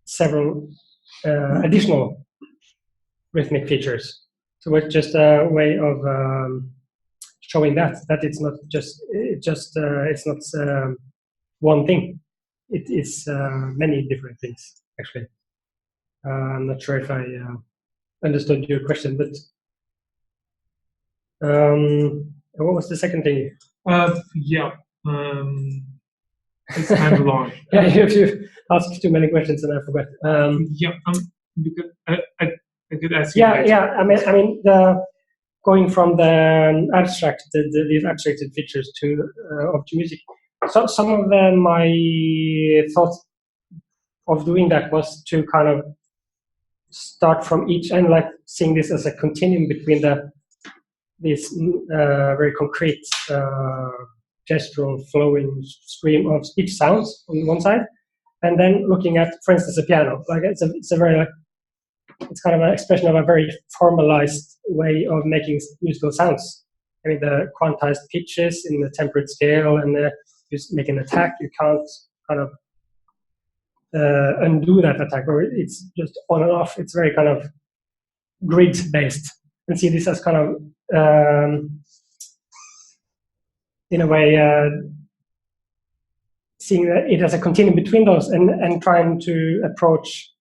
Speaker 2: several additional rhythmic features. So it's just a way of showing that it's not just it's not one thing. It is many different things actually. I'm not sure if I understood your question, but what was the second thing?
Speaker 8: It's kind of long.
Speaker 2: Yeah, you asked too many questions and I forgot.
Speaker 8: Because I could ask you.
Speaker 2: I mean going from the these abstracted features to music. So some of them, my thought of doing that was to kind of start from each end, like seeing this as a continuum between this very concrete gestural flowing stream of speech sounds on one side, and then looking at, for instance, a piano. Like it's a very it's kind of an expression of a very formalized way of making musical sounds. I mean, the quantized pitches in the temperate scale, and you make an attack. You can't kind of undo that attack, or it's just on and off. It's very kind of grid based, and see this as kind of in a way seeing it as a continuum between those, and trying to approach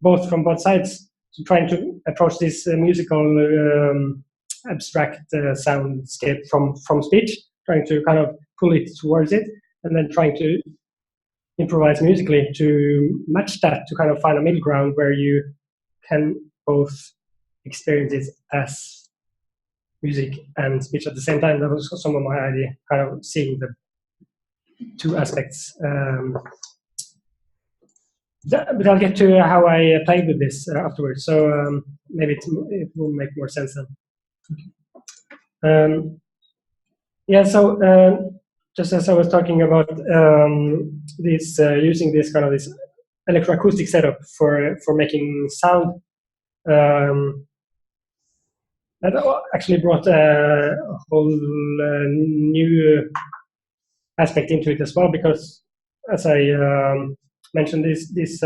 Speaker 2: both from both sides. So trying to approach this musical abstract soundscape from speech, trying to kind of pull it towards it, and then trying to improvise musically to match that, to kind of find a middle ground where you can both experience it as music and speech at the same time. That was some of my idea, kind of seeing the two aspects. But I'll get to how I played with this afterwards. So maybe it will make more sense then. So just as I was talking about this, using this kind of this electroacoustic setup for making sound, that actually brought a whole new aspect into it as well, because as I mentioned, this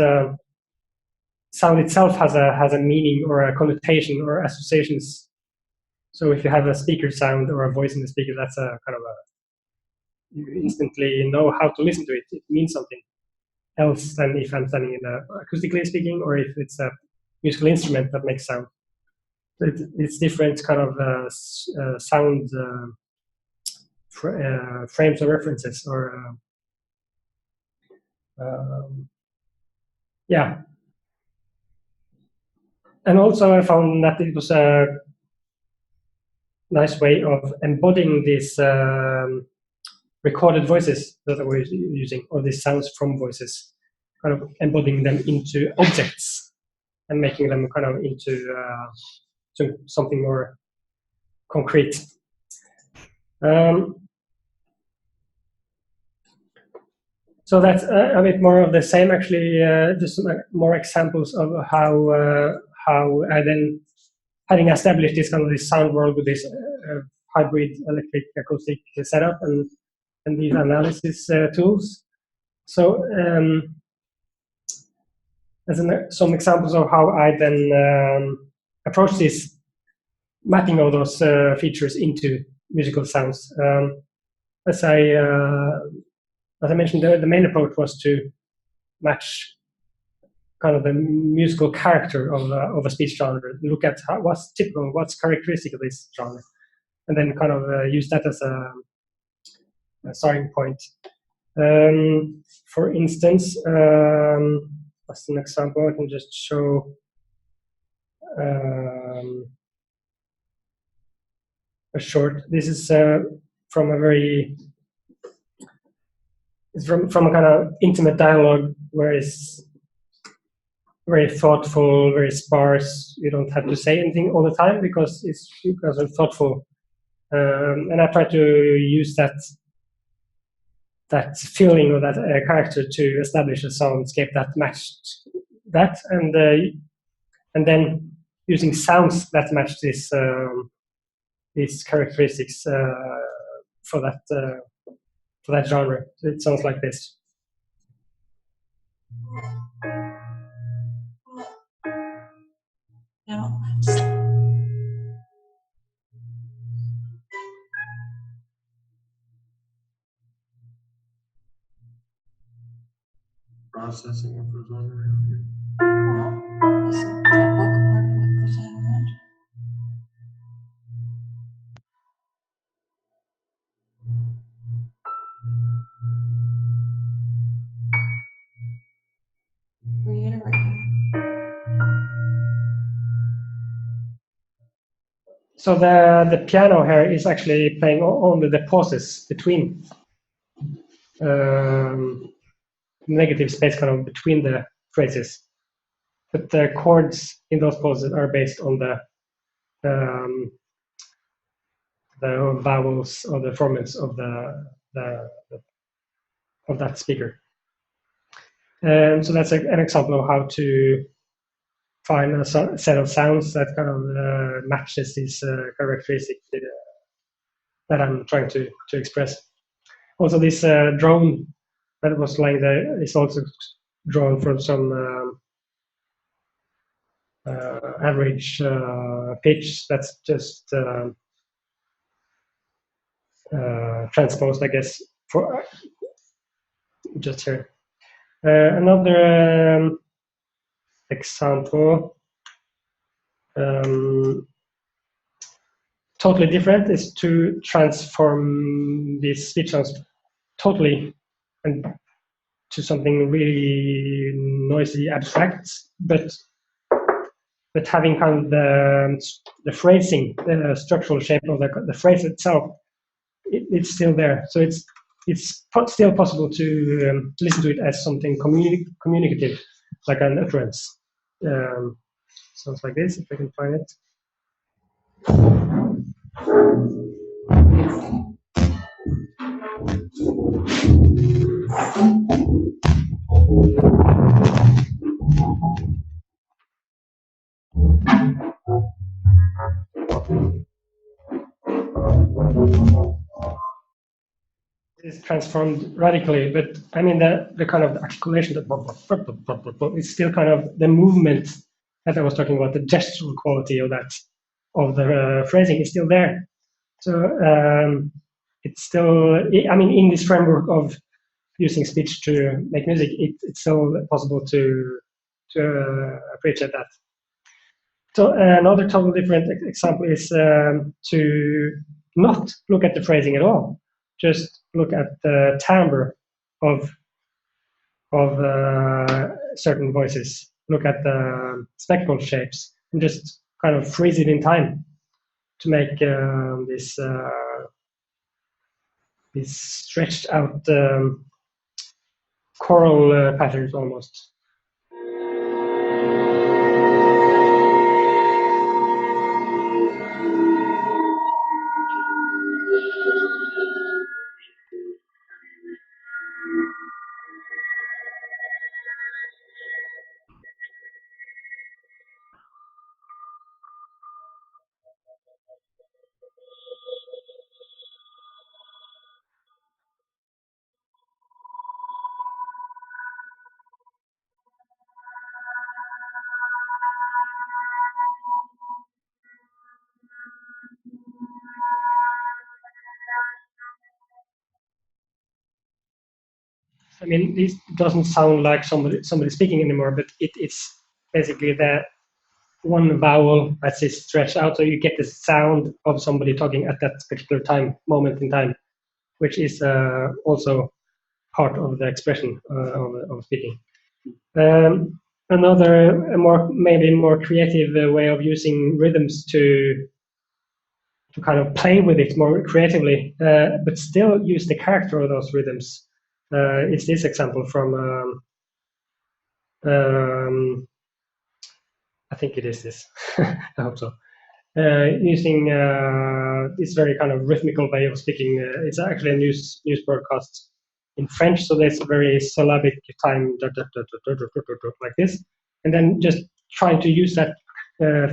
Speaker 2: sound itself has a meaning or a connotation or associations. So if you have a speaker sound or a voice in the speaker, that's a kind of you instantly know how to listen to it. It means something else than if I'm standing in acoustically speaking, or if it's a musical instrument that makes sound. So it's different kind of sound frames or references, or and also I found that it was a nice way of embodying these recorded voices that I was using, or these sounds from voices, kind of embodying them into objects and making them kind of into something more concrete. So that's a bit more of the same, actually. Just some more examples of how I then, having established this kind of this sound world with this hybrid electric acoustic setup and these analysis tools. So as some examples of how I then approach this mapping of those features into musical sounds. As I mentioned, the main approach was to match kind of the musical character of a speech genre, look at what's typical, what's characteristic of this genre, and then kind of use that as a starting point. For instance, as an example, I can just show a short. This is from a very, it's from a kind of intimate dialogue where it's very thoughtful, very sparse. You don't have to say anything all the time because it's thoughtful. And I try to use that feeling or that character to establish a soundscape that matched that, and then using sounds that match these characteristics for that genre. So it sounds like this.
Speaker 1: Processing of the genre.
Speaker 9: Isn't that book part of what goes on around? Reiterating.
Speaker 2: So the piano here is actually playing only the pauses between negative space, kind of between the phrases, but the chords in those pauses are based on the vowels or the formants of of that speaker. So that's an example of how to find a set of sounds that kind of matches these characteristics that I'm trying to express. Also, this drone that was lying there is also drawn from some average pitch that's just transposed, I guess, for just here. Another example, totally different, is to transform these speech sounds totally and to something really noisy, abstract, but having kind of the phrasing, the structural shape of the phrase itself, it's still there. So it's still possible to listen to it as something communicative, like an utterance. Sounds like this, if I can find it. Is transformed radically, but I mean the kind of articulation, it's still kind of the movement that I was talking about, the gestural quality of the phrasing is still there. So it's still, I mean, in this framework of using speech to make music, it's still possible to appreciate that. So another totally different example is to not look at the phrasing at all, just look at the timbre of certain voices, look at the spectral shapes, and just kind of freeze it in time to make these stretched out choral patterns almost. I mean, this doesn't sound like somebody speaking anymore, but it's basically the one vowel that is stretched out, so you get the sound of somebody talking at that particular moment in time, which is also part of the expression of speaking. Another maybe more creative way of using rhythms to kind of play with it more creatively, but still use the character of those rhythms. Is this example from I think it is this. I hope so. Using this very kind of rhythmical way of speaking. It's actually a news broadcast in French, so there's a very syllabic time like this, and then just trying to use that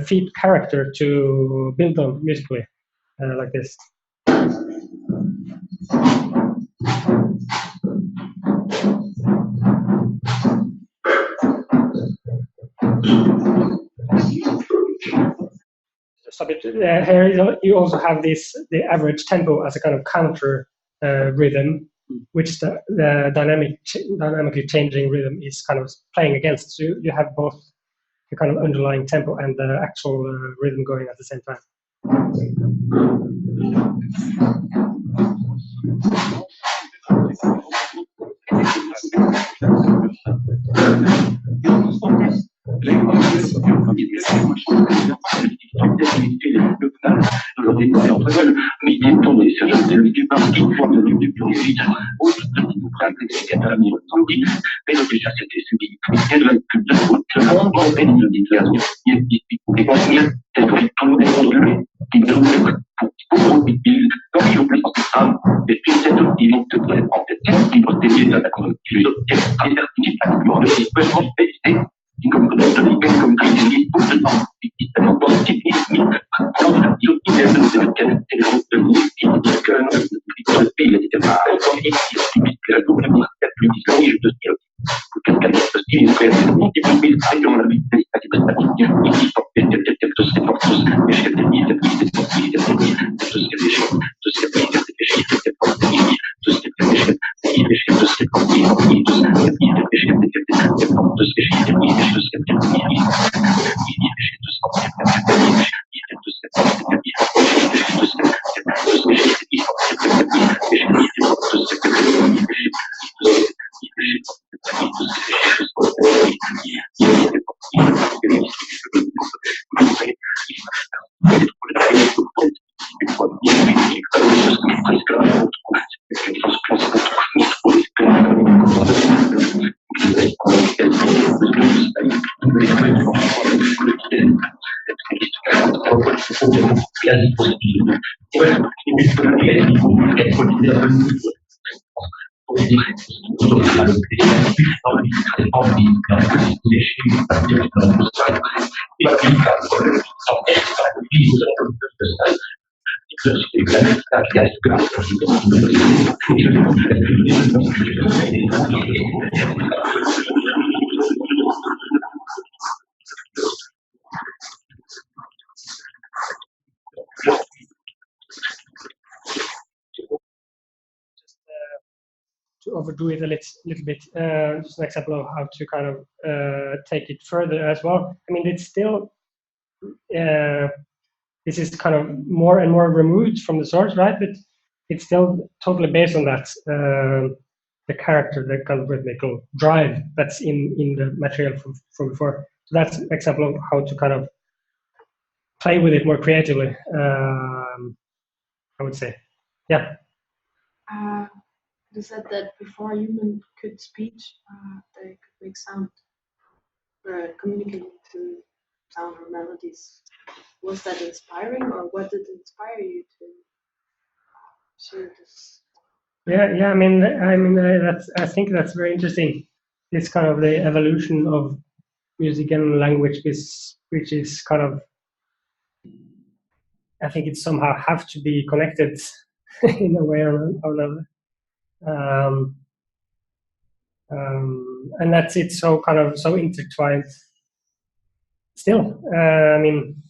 Speaker 2: feed character to build on musically like this. Here you also have the average tempo as a kind of counter rhythm, which the dynamically changing rhythm is kind of playing against. So you have both the kind of underlying tempo and the actual rhythm going at the same time. To overdo it a little bit, just an example of how to kind of take it further as well. I mean, it's still this is kind of more and more removed from the source, right? But it's still totally based on that the character, the kind of rhythmical drive that's in the material from before. So that's an example of how to kind of play with it more creatively. I would say, yeah.
Speaker 9: You said that before humans could speech, they could make sound, communicate to sound or melodies. Was that inspiring, or what did inspire you to share this?
Speaker 2: Yeah. I mean, I think that's very interesting. It's kind of the evolution of music and language, which is kind of, I think it somehow have to be connected in a way or another. And that's it. So kind of so intertwined. Still, I mean,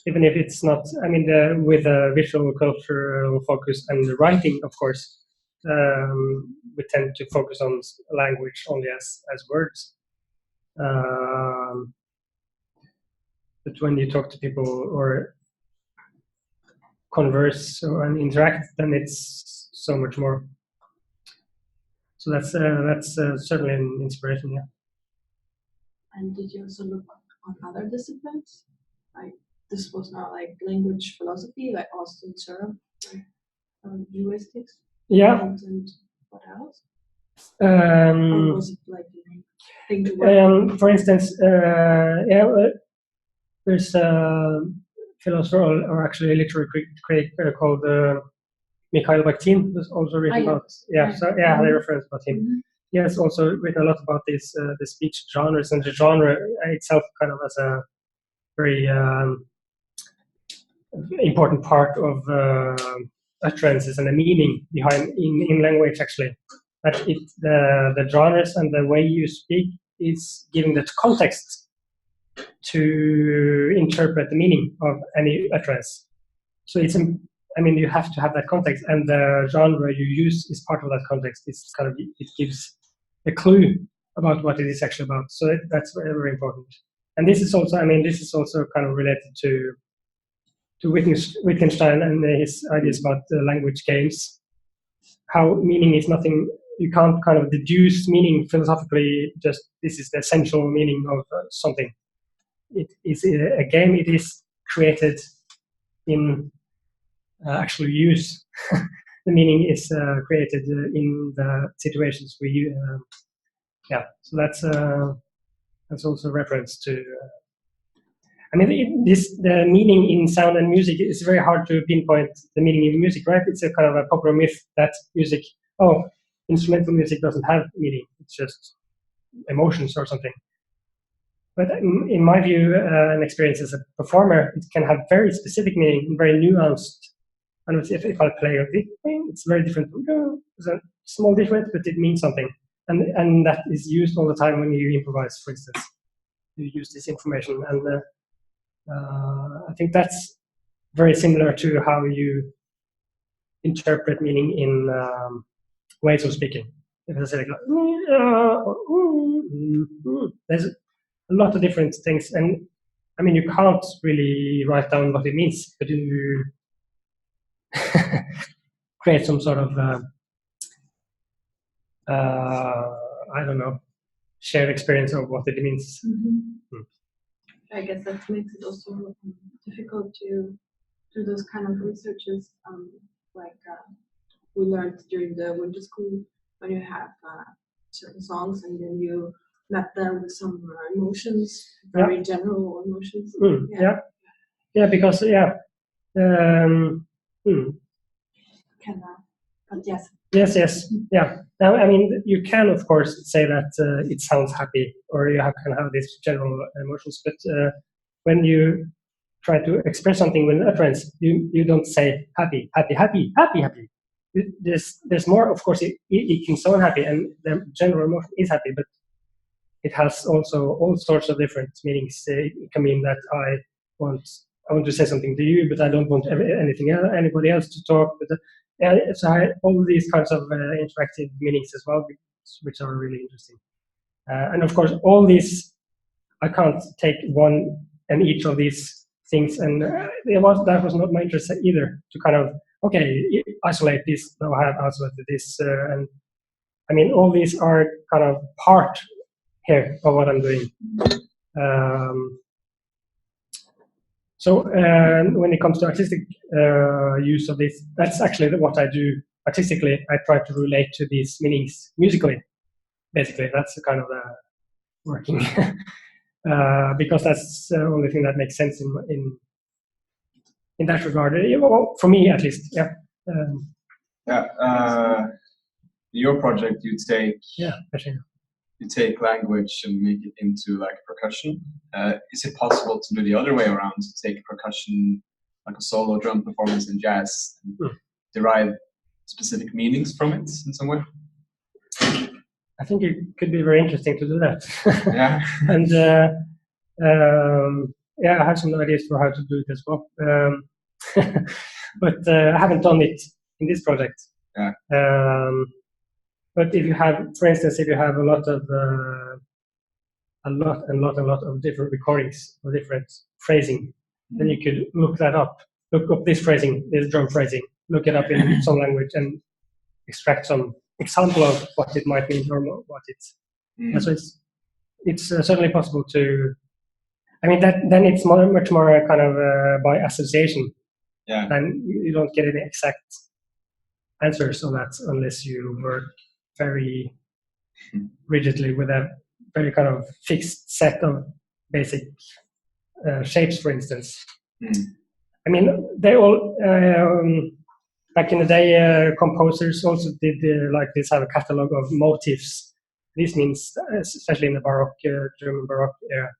Speaker 2: even if it's not, I mean, with a visual cultural focus and the writing, of course, We tend to focus on language only as words. But when you talk to people or converse and interact, then it's so much more. So that's certainly an inspiration, yeah.
Speaker 9: And did you also look on other disciplines? Like this was not like language philosophy, like Austin Searle, like linguistics.
Speaker 2: Yeah.
Speaker 9: And what else? Or was it like thing to work?
Speaker 2: For instance, there's a philosopher or actually a literary critic called Mikhail Bakhtin, who's also written about the reference about him.
Speaker 9: Mm-hmm.
Speaker 2: He has also written a lot about this the speech genres, and the genre itself kind of as a very important part of utterances and the meaning behind in language actually. That the genres and the way you speak is giving the context to interpret the meaning of any utterance. So it's you have to have that context, and the genre you use is part of that context. It's kind of, it gives a clue about what it is actually about. So that's very, very important. And this is also, kind of related to Wittgenstein and his ideas about language games. How meaning is nothing, you can't kind of deduce meaning philosophically, just this is the essential meaning of something. It is a game, it is created in actual use. The meaning is created in the situations we use. So that's also a reference to. The meaning in sound and music is very hard to pinpoint the meaning in music, right? It's a kind of a popular myth that music, instrumental music doesn't have meaning. It's just emotions or something. But in my view and experience as a performer, it can have very specific meaning, very nuanced. And if I play it's very different. It's a small difference, but it means something. And that is used all the time when you improvise, for instance. You use this information. And I think that's very similar to how you interpret meaning in ways of speaking. If I say there's a lot of different things, and you can't really write down what it means, but you create some sort of shared experience of what it means.
Speaker 9: Mm-hmm. I guess that makes it also difficult to do those kind of researches, we learned during the winter school, when you have certain songs and then you map them with some emotions, very general emotions.
Speaker 2: Because
Speaker 9: but yes.
Speaker 2: Yes. Now, you can of course say that it sounds happy, or you can have these general emotions, but when you try to express something with an utterance, you don't say happy. There's more, of course. It can sound happy, and the general emotion is happy, but it has also all sorts of different meanings. It can mean that I want to say something to you, but I don't want anybody else to talk. But all these kinds of interactive meanings as well, which are really interesting. And of course, all these, I can't take one and each of these things, and that was not my interest either, to kind of, isolate this, now I have isolated this, and all these are kind of part here of what I'm doing. So when it comes to artistic use of this, that's actually what I do artistically. I try to relate to these meanings musically. Basically, that's the kind of working because that's the only thing that makes sense in that regard. For me, at least.
Speaker 10: Your project, you take language and make it into like percussion. Is it possible to do the other way around, to take percussion, like a solo drum performance in jazz, and derive specific meanings from it in some way?
Speaker 2: I think it could be very interesting to do that. And I have some ideas for how to do it as well. But I haven't done it in this project.
Speaker 10: Yeah.
Speaker 2: But if you have, for instance, if you have a lot of different recordings of different phrasing, then you could look that up. Look up this phrasing, this drum phrasing. Look it up in some language and extract some example of what it might mean or what it's. Yeah, so it's certainly possible to. I mean then it's much more kind of by association.
Speaker 10: Yeah.
Speaker 2: And you don't get any exact answers on that unless you work very rigidly with a very kind of fixed set of basic shapes, for instance. I mean, they all back in the day, composers also did like this, have a catalog of motifs. This means, especially in the Baroque, German Baroque era,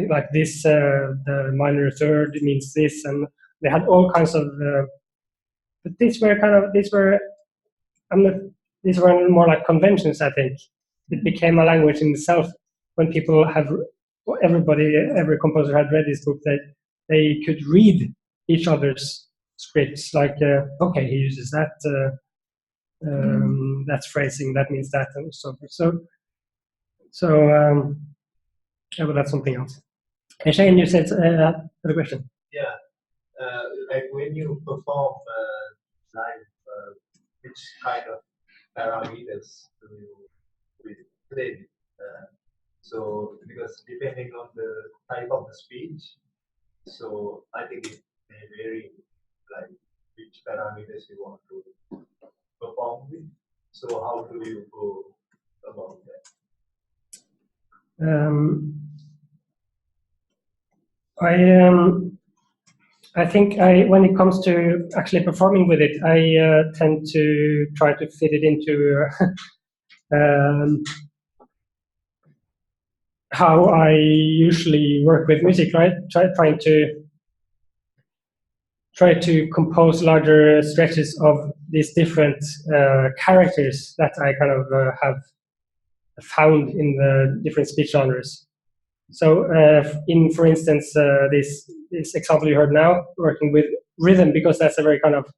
Speaker 2: like this, the minor third means this, and they had all kinds of. But these were more like conventions, I think. It became a language in itself when people every composer had read this book, that they could read each other's scripts, like, okay, he uses that, that's phrasing, that means that, and so forth. Yeah, but that's something else. And Shane, you said the question.
Speaker 11: Yeah, like when you perform live, which kind of parameters do you play? So because depending on the type of the speech, so I think it may vary, like which parameters you want to perform with. So how do you go about that?
Speaker 2: I think when it comes to actually performing with it, I tend to try to fit it into how I usually work with music, right? Try to compose larger stretches of these different characters that I kind of have found in the different speech genres. So, for instance, this example you heard now, working with rhythm, because that's a very kind of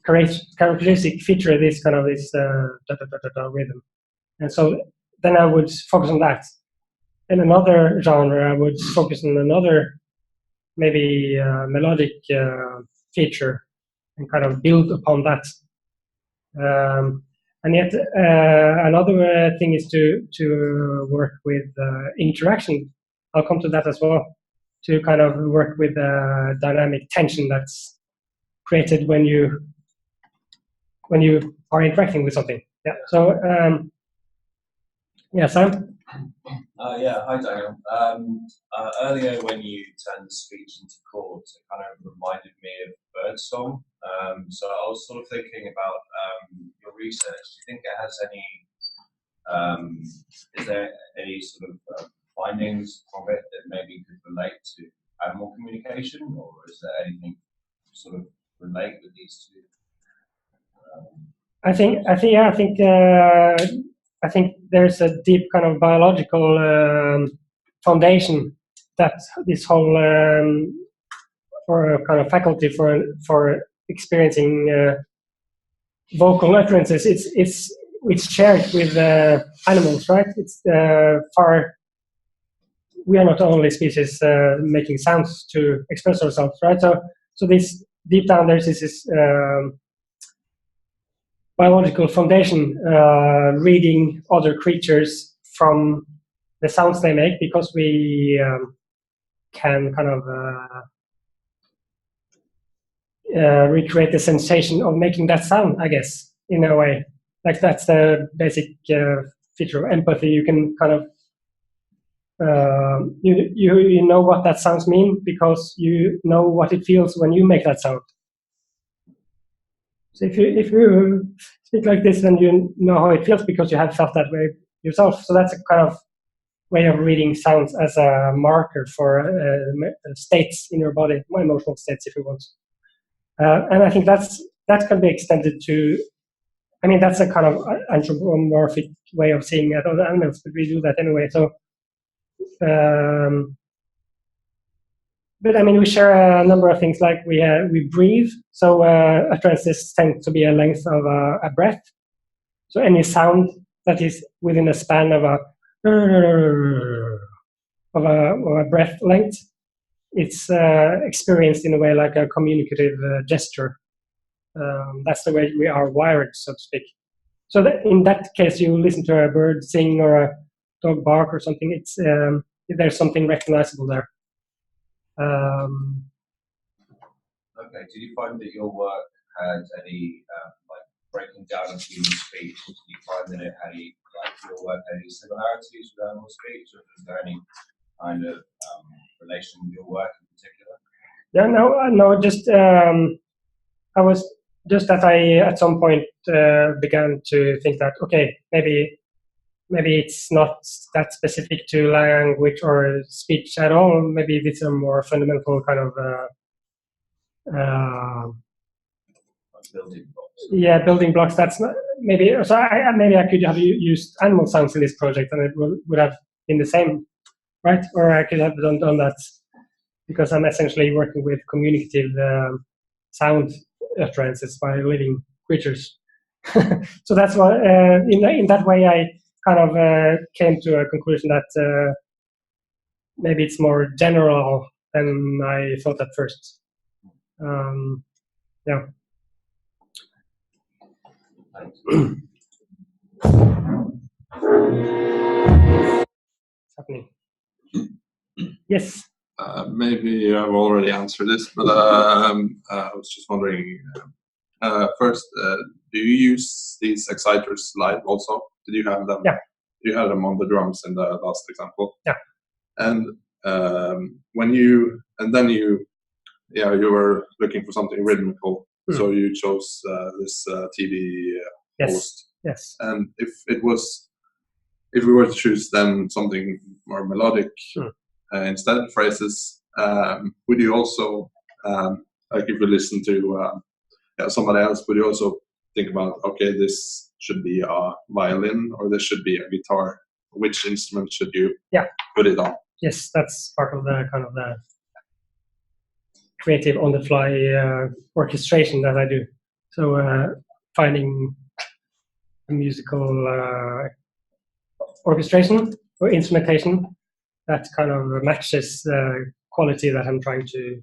Speaker 2: characteristic feature, this kind of this rhythm. And so then I would focus on that. In another genre, I would focus on another maybe melodic feature and kind of build upon that. And yet another thing is to work with interaction. I'll come to that as well, to kind of work with dynamic tension that's created when you are interacting with something. Yeah. So yeah, Sam.
Speaker 12: Yeah, hi Daniel. Earlier when you turned the speech into chords, it kind of reminded me of birdsong. So I was sort of thinking about your research. Do you think it has any, is there any sort of findings from it that maybe could relate to animal communication, or is there anything sort of relate with these two?
Speaker 2: I think there's a deep kind of biological foundation that this whole or kind of faculty for experiencing vocal utterances. It's shared with animals, right? We are not the only species making sounds to express ourselves, right? So this deep down there's this biological foundation, reading other creatures from the sounds they make, because we can kind of recreate the sensation of making that sound, I guess, in a way. Like that's the basic feature of empathy. You can kind of you know what that sounds mean because you know what it feels when you make that sound. So if you speak like this, then you know how it feels because you have felt that way yourself. So that's a kind of way of reading sounds as a marker for states in your body, emotional states, if you want. And I think that can be extended to. I mean, that's a kind of anthropomorphic way of seeing at other animals, but we do that anyway. So But I mean, we share a number of things like we breathe. So utterances tend to be a length of a breath. So any sound that is within a span of a breath length, it's experienced in a way like a communicative gesture. That's the way we are wired, so to speak. So that in that case, you listen to a bird sing or a dog bark or something. It's there's something recognizable there.
Speaker 12: Okay. Did you find that your work had any like breaking down of human speech? Did you find that it had any, like your work had any similarities with animal speech, or is there any kind of relation with your work in particular?
Speaker 2: Yeah, no, just I was just that I at some point began to think that okay, maybe it's not that specific to language or speech at all. Maybe it's a more fundamental kind of
Speaker 12: building blocks.
Speaker 2: Yeah, building blocks. That's not, maybe. So maybe I could have used animal sounds in this project, and it would have been the same, right? Or I could have done that because I'm essentially working with communicative sound utterances by living creatures. So that's why, in that way, I kind of came to a conclusion that maybe it's more general than I thought at first. Yeah. What's happening? Yes.
Speaker 1: Maybe you have already answered this, but I was just wondering. First, do you use these exciters live also? Did you have them?
Speaker 2: Yeah.
Speaker 1: You had them on the drums in the last example.
Speaker 2: Yeah.
Speaker 1: And when you were looking for something rhythmical, so you chose this TV host.
Speaker 2: Yes.
Speaker 1: And if we were to choose then something more melodic instead of phrases, would you also like if you listen to somebody else, would you also think about, okay, this should be a violin or this should be a guitar? Which instrument should you put it on?
Speaker 2: Yes, that's part of the kind of the creative on-the-fly orchestration that I do. So finding a musical orchestration or instrumentation that kind of matches the quality that I'm trying to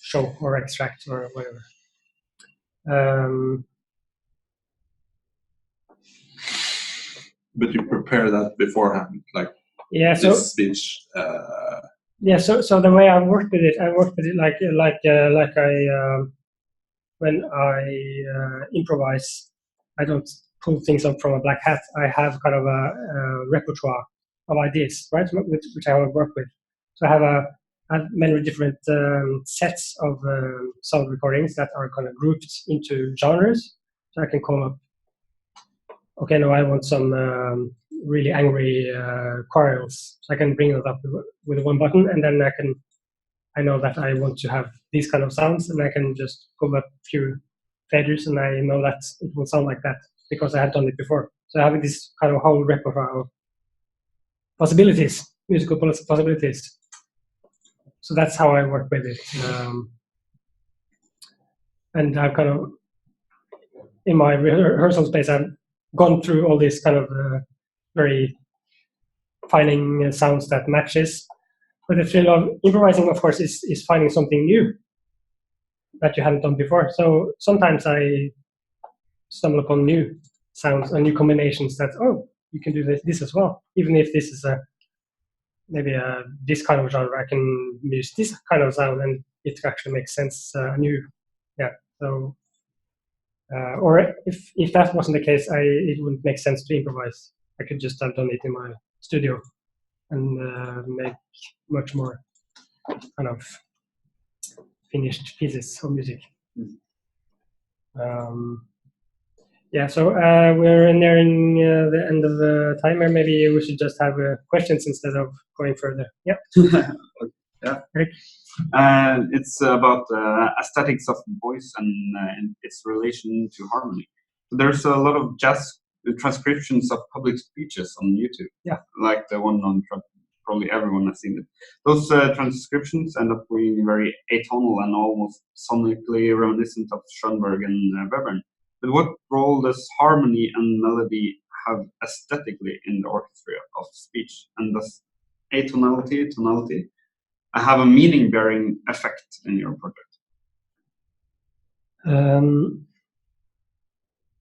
Speaker 2: show or extract or whatever.
Speaker 1: But you prepare that beforehand, like
Speaker 2: this
Speaker 1: speech.
Speaker 2: So the way I work with it like I when I improvise, I don't pull things up from a black hat. I have kind of a repertoire of ideas, right, which I want to work with. So I have many different sets of sound recordings that are kind of grouped into genres. So I can call up, okay, now I want some really angry quarrels. So I can bring it up with one button, and then I know that I want to have these kind of sounds, and I can just pull up a few faders, and I know that it will sound like that because I have done it before. So I have this kind of whole repertoire of possibilities, musical possibilities. So that's how I work with it. And I've kind of, in my rehearsal space, I've gone through all these kind of very finding sounds that matches. But the thrill of improvising, of course, is finding something new that you haven't done before. So sometimes I stumble upon new sounds and new combinations that, oh, you can do this as well. Even if this is maybe this kind of genre, I can use this kind of sound and it actually makes sense new. Yeah. So, or if that wasn't the case, it wouldn't make sense to improvise. I could just have done it in my studio and make much more kind of finished pieces of music. So we're nearing the end of the timer. Maybe we should just have questions instead of going further. Yeah.
Speaker 7: Yeah.
Speaker 2: Eric?
Speaker 7: It's about aesthetics of voice and its relation to harmony. So there's a lot of jazz transcriptions of public speeches on YouTube.
Speaker 2: Yeah.
Speaker 7: Like the one on Trump. probably everyone has seen it. Those transcriptions end up being very atonal and almost sonically reminiscent of Schoenberg and Webern. But what role does harmony and melody have aesthetically in the orchestra of speech? And does tonality have a meaning-bearing effect in your project?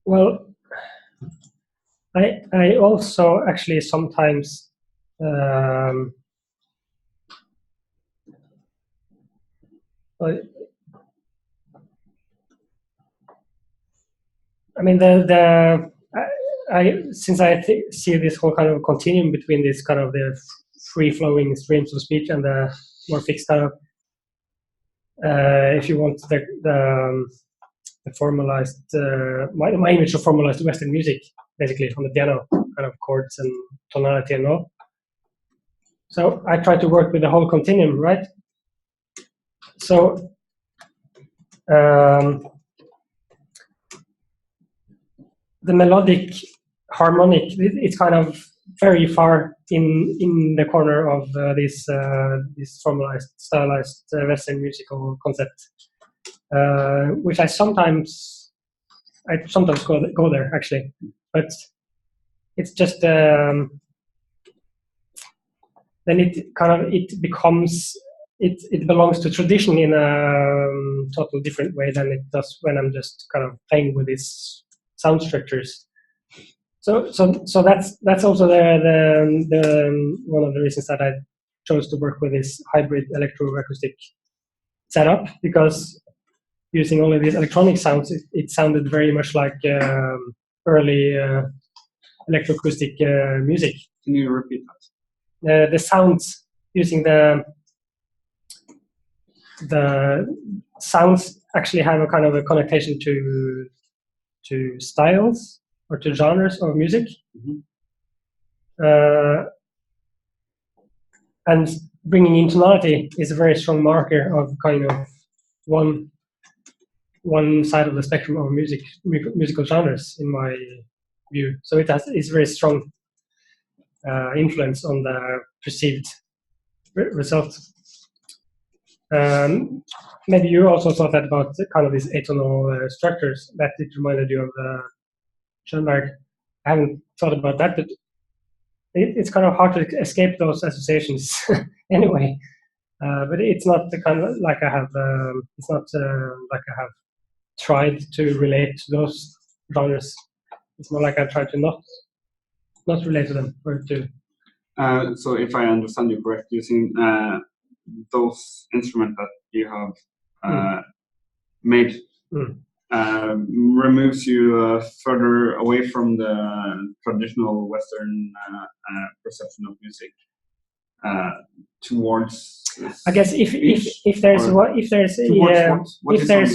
Speaker 2: Well, I also actually sometimes I mean since I see this whole kind of continuum between this kind of the free-flowing streams of speech and the more fixed kind of, if you want the formalized, my image of formalized Western music, basically on the piano, kind of chords and tonality and all. So I try to work with the whole continuum, right? So the melodic harmonic, it's kind of very far in the corner of this formalized, stylized Western musical concept, which I sometimes go there actually, but it's just then it belongs to tradition in a total different way than it does when I'm just kind of playing with these sound structures. So that's also the one of the reasons that I chose to work with this hybrid electroacoustic setup, because using only these electronic sounds, it sounded very much like early electroacoustic music.
Speaker 7: Can you repeat
Speaker 2: that? The sounds, using the sounds actually have a kind of a connotation to styles or to genres of music.
Speaker 7: Mm-hmm.
Speaker 2: And bringing in tonality is a very strong marker of kind of one side of the spectrum of musical genres, in my view. So it's very strong influence on the perceived result. Maybe you also thought that about kind of these atonal structures, that it reminded you of Schoenberg. I haven't thought about that, but it's kind of hard to escape those associations anyway. But it's not the kind of like I have. It's not like I have tried to relate to those genres. It's more like I try to not relate to them, or to.
Speaker 7: So if I understand you correct, using those instruments that you have made removes you further away from the traditional Western perception of music towards.
Speaker 2: I guess if there's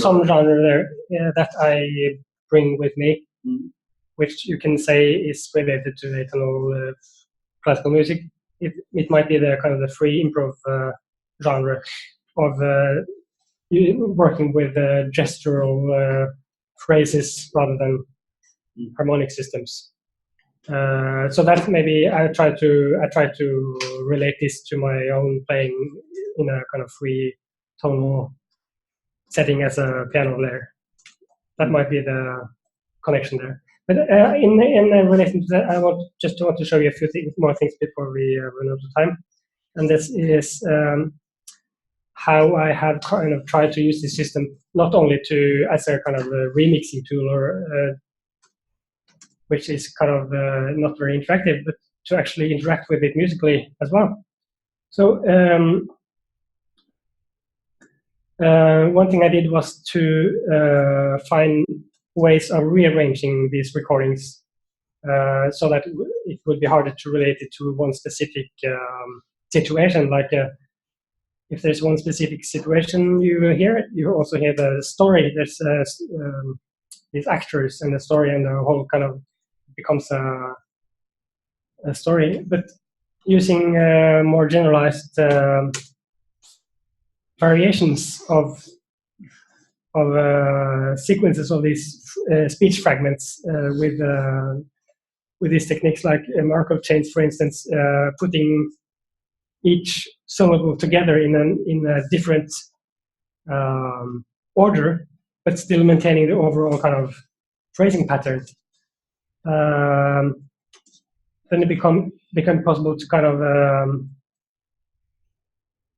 Speaker 2: some genre there that I bring with me, which you can say is related to atonal classical music, it might be the kind of the free improv genre of working with gestural phrases rather than harmonic systems. So that maybe I try to relate this to my own playing in a kind of free tonal setting as a piano player. That might be the connection there. But in relation to that, I want to show you a few more things before we run out of time. And this is how I have kind of tried to use this system not only as a kind of a remixing tool, or which is kind of not very interactive, but to actually interact with it musically as well. So one thing I did was to find ways of rearranging these recordings so that it would be harder to relate it to one specific situation. Like if there's one specific situation you hear, you also hear the story. There's these actors and the story, and the whole kind of becomes a story. But using more generalized variations of sequences of these speech fragments with these techniques like Markov chains, for instance, putting each syllable together in a different order, but still maintaining the overall kind of phrasing pattern. Then it become possible to kind of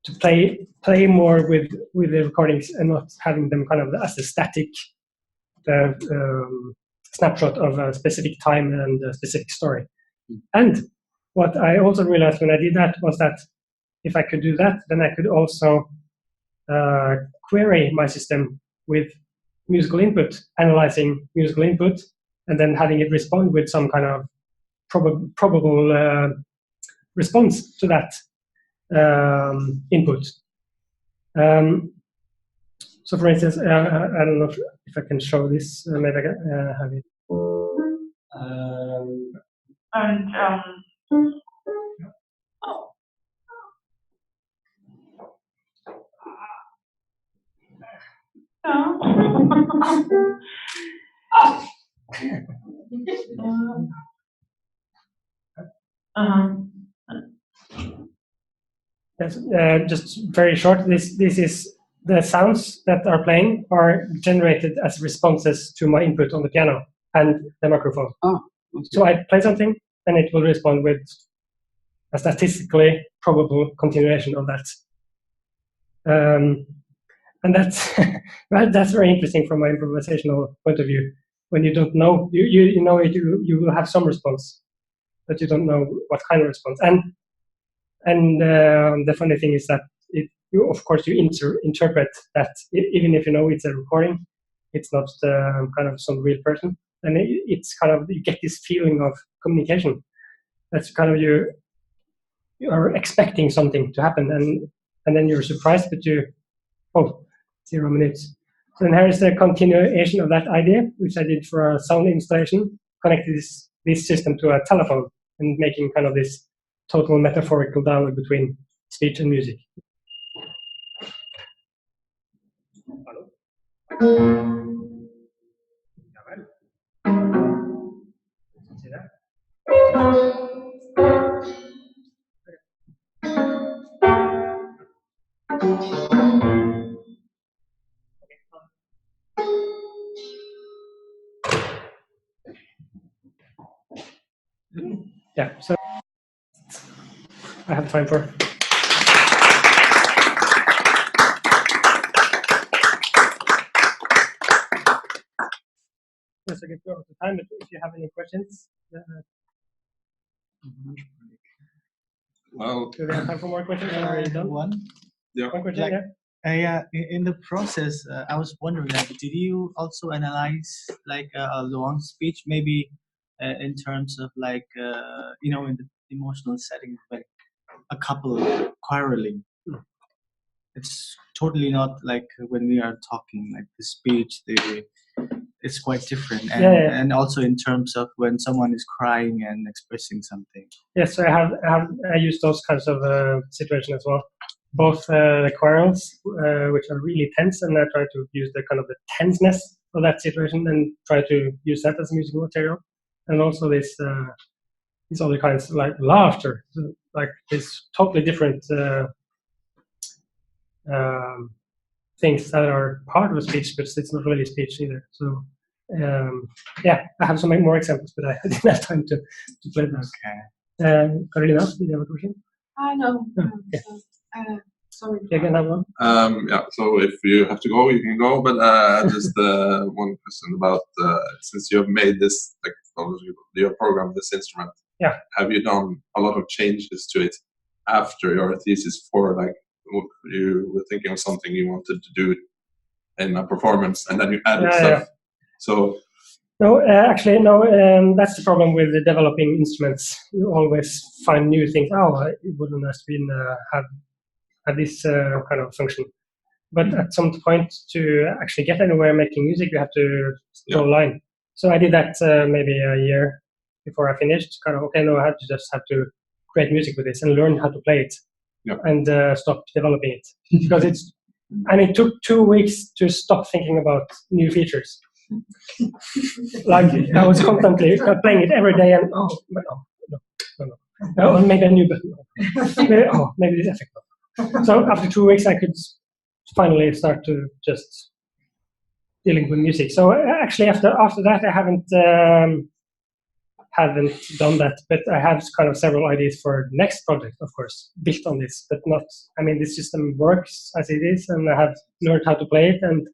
Speaker 2: to play more with the recordings and not having them kind of as a static snapshot of a specific time and a specific story. And what I also realized when I did that was that if I could do that, then I could also query my system with musical input, analyzing musical input, and then having it respond with some kind of probable response to that input. So for instance, I don't know if I can show this, maybe I can have it. Yes, just very short. This is the sounds that are playing are generated as responses to my input on the piano and the microphone.
Speaker 13: Oh, okay.
Speaker 2: So I play something, and it will respond with a statistically probable continuation of that. And that's that's very interesting from my improvisational point of view. When you don't know, you know it, you will have some response, but you don't know what kind of response. And the funny thing is that of course you interpret that even if you know it's a recording, it's not kind of some real person, and it's kind of you get this feeling of communication. That's kind of you are expecting something to happen, and then you're surprised, but 0 minutes. So then here is the continuation of that idea, which I did for a sound installation, connected this system to a telephone and making kind of this total metaphorical dialogue between speech and music. See that? Yeah, so I have time for. Yes, I can go over the time, but if you have any questions.
Speaker 1: Well,
Speaker 2: do we have time for more questions? Are you done?
Speaker 14: One.
Speaker 1: Yeah.
Speaker 2: One question,
Speaker 14: yeah. In the process, I was wondering, did you also analyze a long speech, maybe in terms of in the emotional setting, like a couple quarreling? It's totally not like when we are talking, like the speech, it's quite different. And, and also in terms of when someone is crying and expressing something.
Speaker 2: Yes, so I use those kinds of situations as well. Both the quarrels, which are really tense, and I try to use the kind of the tenseness of that situation and try to use that as musical material. And also these other kinds like laughter, like this totally different things that are part of a speech, but it's not really speech either. So I have some more examples, but I didn't have time to play those.
Speaker 14: Okay.
Speaker 2: Karolina, do you have a question?
Speaker 9: No. Sorry.
Speaker 2: You can have one.
Speaker 1: So if you have to go, you can go. But just one question about since you have made this, you programmed this instrument.
Speaker 2: Yeah.
Speaker 1: Have you done a lot of changes to it after your thesis? For you were thinking of something you wanted to do in a performance, and then you added stuff.
Speaker 2: Yeah.
Speaker 1: So.
Speaker 2: No, actually, no. That's the problem with developing instruments. You always find new things. It wouldn't have been have this kind of function. But at some point, to actually get anywhere making music, you have to draw a line. So I did that maybe a year before I finished. Kind of I have to create music with this and learn how to play it, and stop developing it because it took 2 weeks to stop thinking about new features. Like I was constantly playing it every day, and no. Oh, maybe a new button. Maybe this effect. So after 2 weeks, I could finally start to just dealing with music. So actually, after that, I haven't done that, but I have kind of several ideas for the next project, of course, built on this, but not. I mean, this system works as it is, and I have learned how to play it, and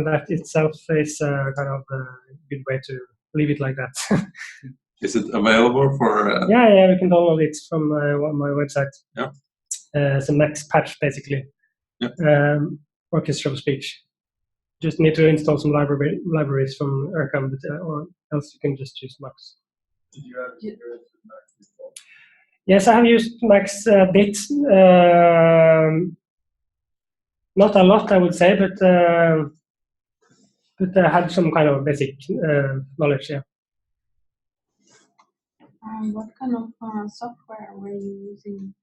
Speaker 2: that itself is kind of a good way to leave it like that.
Speaker 1: Is it available for?
Speaker 2: Yeah, we can download it from my website.
Speaker 1: Yeah.
Speaker 2: It's a max patch, basically.
Speaker 1: Yeah.
Speaker 2: Orchestral speech. Just need to install some libraries from Ercam, or else you can just use Max.
Speaker 11: Did you have experience with Max before?
Speaker 2: Yes, I have used Max a bit. Not a lot, I would say, but I had some kind of basic knowledge. Yeah.
Speaker 9: What kind of software were you using?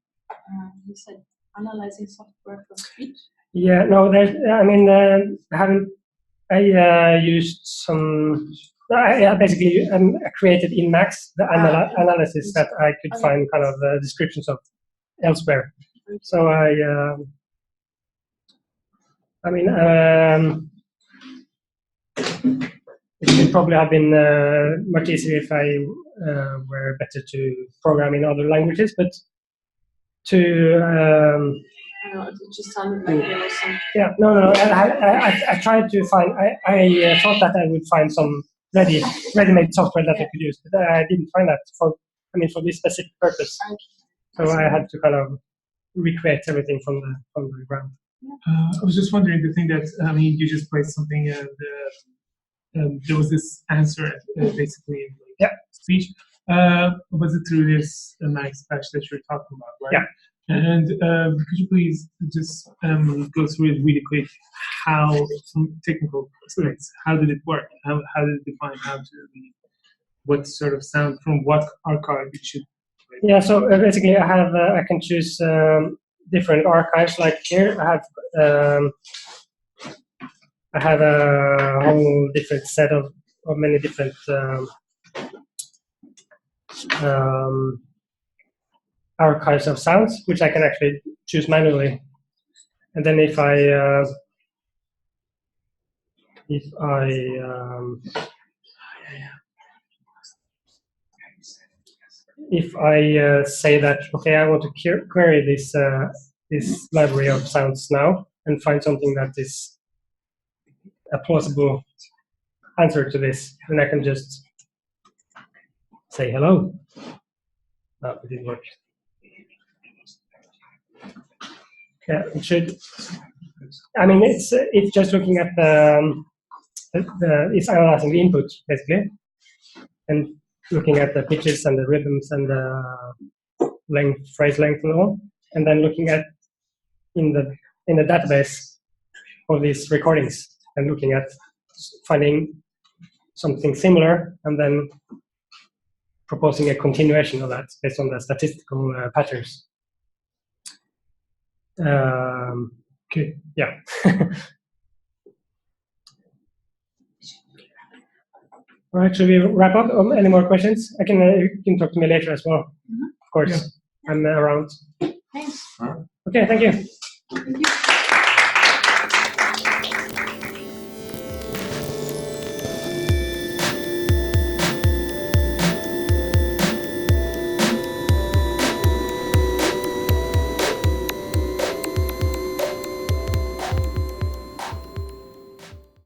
Speaker 9: You said analyzing software for speech.
Speaker 2: Yeah, no, there's. I mean, I used some. I basically created in Max the analysis that I could find kind of descriptions of elsewhere. So I mean, it would probably have been much easier if I were better to program in other languages, but to
Speaker 9: I know, it just sounded like there was some.
Speaker 2: yeah, no. I tried to find. I thought that I would find some ready-made software that I could use, but I didn't find that for this specific purpose. So I had to kind of recreate everything from the ground.
Speaker 8: I was just wondering the thing that you just played something and there was this answer basically in speech. Was it through this Max patch that you're talking about, right?
Speaker 2: Yeah.
Speaker 8: And could you please just go through it really quick? How, from technical aspects, how did it work? How did it define what sort of sound from what archive it should play?
Speaker 2: Yeah. So basically, I can choose different archives. Like here, I have a whole different set of many different archives of sounds, which I can actually choose manually. And then if I say that, okay, I want to query this library of sounds now and find something that is a plausible answer to this, then I can just say hello. No, it didn't work. Yeah, it should. I mean, it's just looking at it's analyzing the input basically, and looking at the pitches and the rhythms and the length, phrase length and all, and then looking at in the database of these recordings and looking at finding something similar and then proposing a continuation of that based on the statistical patterns. Okay, yeah. All right, should we wrap up? Any more questions? You can talk to me later as well. Of course, yeah. I'm around.
Speaker 9: Thanks.
Speaker 2: Okay, thank you.
Speaker 9: Thank you.